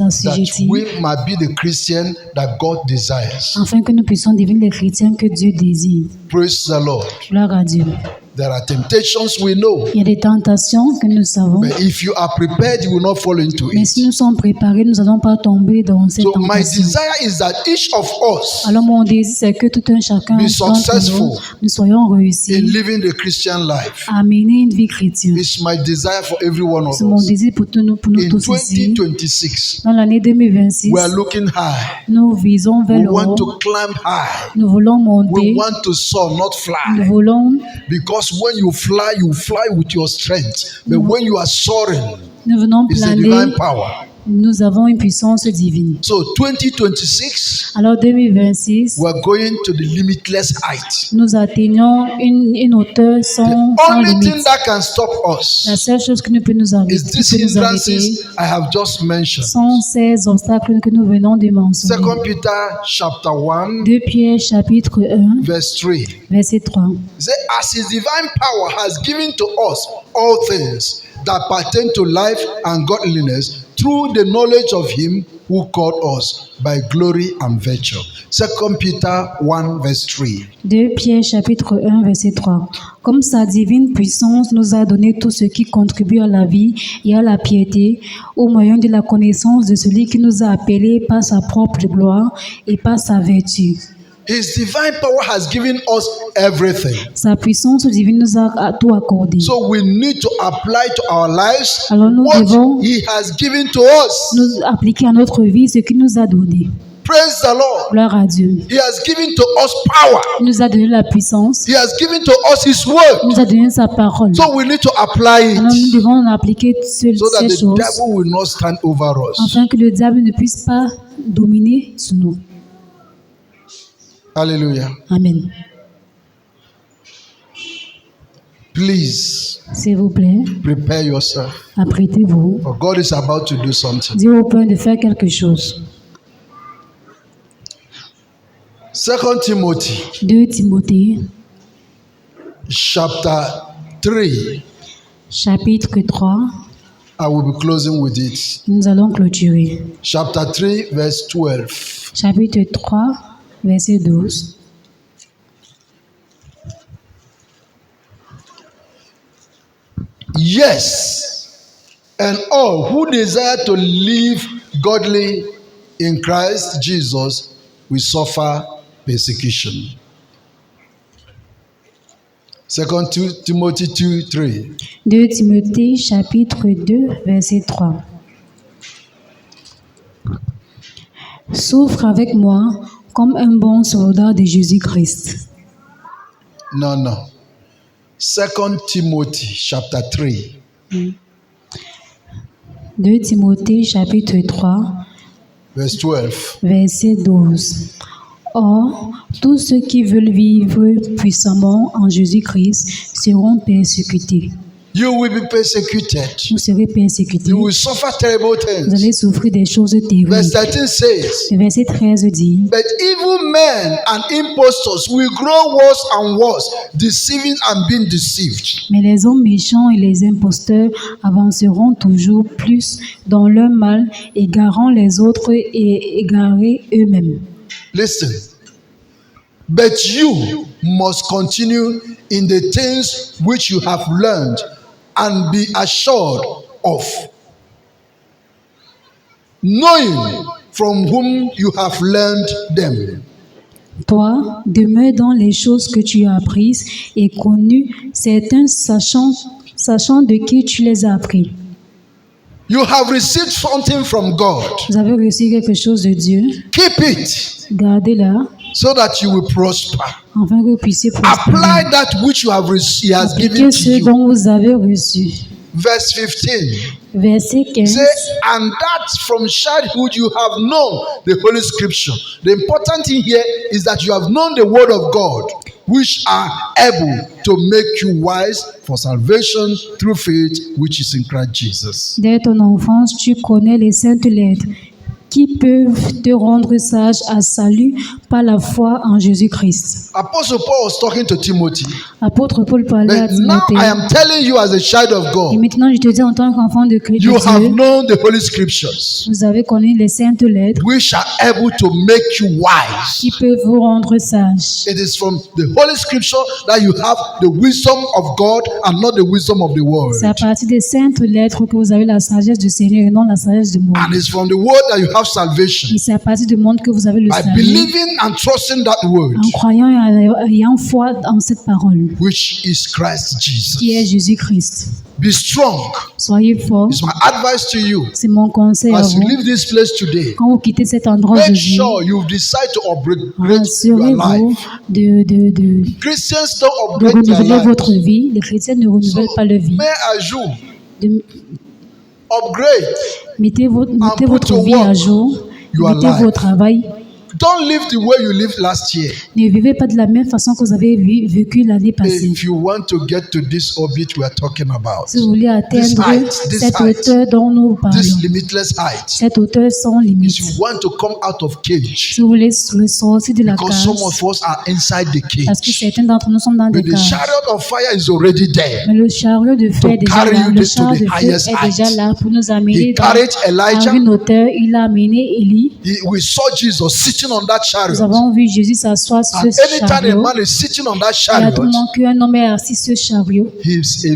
assujettir. we might be the Christian that God desires. Afin que nous puissions devenir les chrétiens que Dieu désire. Praise the Lord. Gloire à Dieu. There are temptations we know. Il y a des tentations que nous savons. But if you are prepared, you will not fall into Mais it. si nous sommes préparés, nous n'allons pas tomber dans ces So my tentations. desire is that each of us Alors mon désir, c'est que tout un chacun Be d'entre successful nous soyons in réussis living the Christian life. à mener une vie chrétienne. It's my desire for every one of C'est mon us. désir pour nous In tous ici. 2026, Dans l'année 2026, we are looking high. nous visons vers We le want haut. to climb high. Nous voulons We monter. want to soar, not Nous fly. voulons, Because when you fly with your strength. But when you are soaring, nous venons it's the planer. divine power. Nous avons une puissance divine. So 2026, Alors 2026, we are going to the limitless height. nous atteignons une hauteur sans Only thing limite. that can stop La us seule chose qui ne peut nous arrêter, is these qui peut nous hindrances arrêter I have just mentioned. sont ces obstacles que nous venons de mentionner. 2 Peter chapter 1, 2 Pierre chapitre 1, verse 3. verset 3. It says, as his divine power has given to us all things that pertain to life and godliness, through the knowledge of him who called us by glory and virtue. 2 Peter 1 verse 3. 2 Pierre chapitre 1 verset 3. Comme sa divine puissance nous a donné tout ce qui contribue à la vie et à la piété, au moyen de la connaissance de celui qui nous a appelés par sa propre gloire et par sa vertu. His divine power has given us everything. Sa puissance divine nous a tout accordé. So we need to apply to our lives Alors nous what devons he has given to us. nous appliquer à notre vie ce qu'il nous a donné. Praise the Lord. Gloire à Dieu. He has given to us power. Il nous a donné la puissance. He has given to us his Il word. nous a donné sa parole. So we need to apply Alors nous it devons appliquer ces so that the choses devil will not stand over us. afin que le diable ne puisse pas dominer sur nous. Hallelujah. Amen. Please S'il vous plaît, prepare yourself. apprêtez-vous. For God is about to do something. Dieu est au point de faire quelque chose. 2 Timothy 2 Timothée, chapter 3. chapitre 3. I will be closing with it. Nous allons clôturer. Chapter 3 verse 12. Chapitre 3, verset 12. Yes, and all who desire to live godly in Christ Jesus will suffer persecution. 2 Timothy 2:3. 2 Timothée, chapitre 2, verset 3. Souffre avec moi comme un bon soldat de Jésus-Christ. No. 2 Timothy chapter 3. 2 Timothée, chapitre 3, Verse 12. verset 12. Or, tous ceux qui veulent vivre puissamment en Jésus-Christ seront persécutés. You will be persecuted. Vous serez persécutés. You will suffer terrible Vous things. allez souffrir des choses terribles. Verse 13 says, Le verset 13 dit, but evil men and impostors will grow worse and worse, deceiving and being deceived. mais les hommes méchants et les imposteurs avanceront toujours plus dans leur mal, égarant les autres et égarés eux-mêmes. Listen. But you must continue in the things which you have learned and be assured of, knowing from whom you have learned them. Toi, demeure dans les choses que tu as apprises et connues, certains sachant de qui tu les as appris. You have received something from God. Vous avez reçu quelque chose de Dieu, Keep it gardez-la, so that you will prosper. afin que vous puissiez prospérer. Apply that which you have He has given Appliquez to ce you. dont vous avez reçu. Verse 15. Verset 15. Say, and that from childhood you have known the Holy Scripture. The important thing here is that you have known the Word of God, which are able to make you wise for salvation through faith, which is in Christ Jesus. Dès ton enfance, tu connais les saintes lettres qui peuvent te rendre sage à salut par la foi en Jésus-Christ. Apostle Paul was talking to Timothy. Apôtre Paul parlait à But now Timothée. I am telling you as a child of Et God, maintenant, je te dis en tant qu'enfant de Christ, you have Dieu, known the Holy Scriptures, vous avez connu les saintes lettres which are able to make you wise. qui peuvent vous rendre sage. It is from the Holy Scripture that you have the wisdom of God and not the wisdom of the world. C'est à partir des saintes lettres que vous avez la sagesse du Seigneur et non la sagesse du monde. And it's from the word that you have salvation. Et c'est à partir du monde que vous avez le By salut believing and trusting that word, en croyant et ayant foi en cette parole which is Christ qui est Jesus. Jésus-Christ. Be strong. Soyez forts. It's my advice to you C'est mon conseil à as you vous. leave this place today. Quand vous quittez cet endroit Make aujourd'hui, sure you decide to upgrade your rassurez-vous life. de Christians don't upgrade their renouveler life. votre vie. Les chrétiens ne renouvellent pas leur vie. May as you De- upgrade, mettez put votre to vie à work jour. your Mettez life. votre travail Don't live the way you lived last year. Ne vivez pas de la même façon que vous avez vécu l'année passée. If you want to get to this orbit we are talking about, Si vous voulez atteindre this cette height, hauteur dont nous parlons, this limitless height, cette hauteur sans limite, if you want to come out of cage, si vous voulez sortir de la because cage, some of us are inside the parce que cage, certains d'entre nous sont dans des but the cages. chariot of fire is already there. Mais le chariot de feu est déjà carry là. you Le to char the de feu highest est déjà height. là pour nous amener He carried à Elijah. une hauteur. Il a amené Élie. We saw Jesus sitting on that Nous chariot. avons vu Jésus s'asseoir sur And ce anytime a chariot. man is sitting on that Et à tout chariot, moment qu'un homme est assis sur ce chariot, he is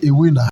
a winner.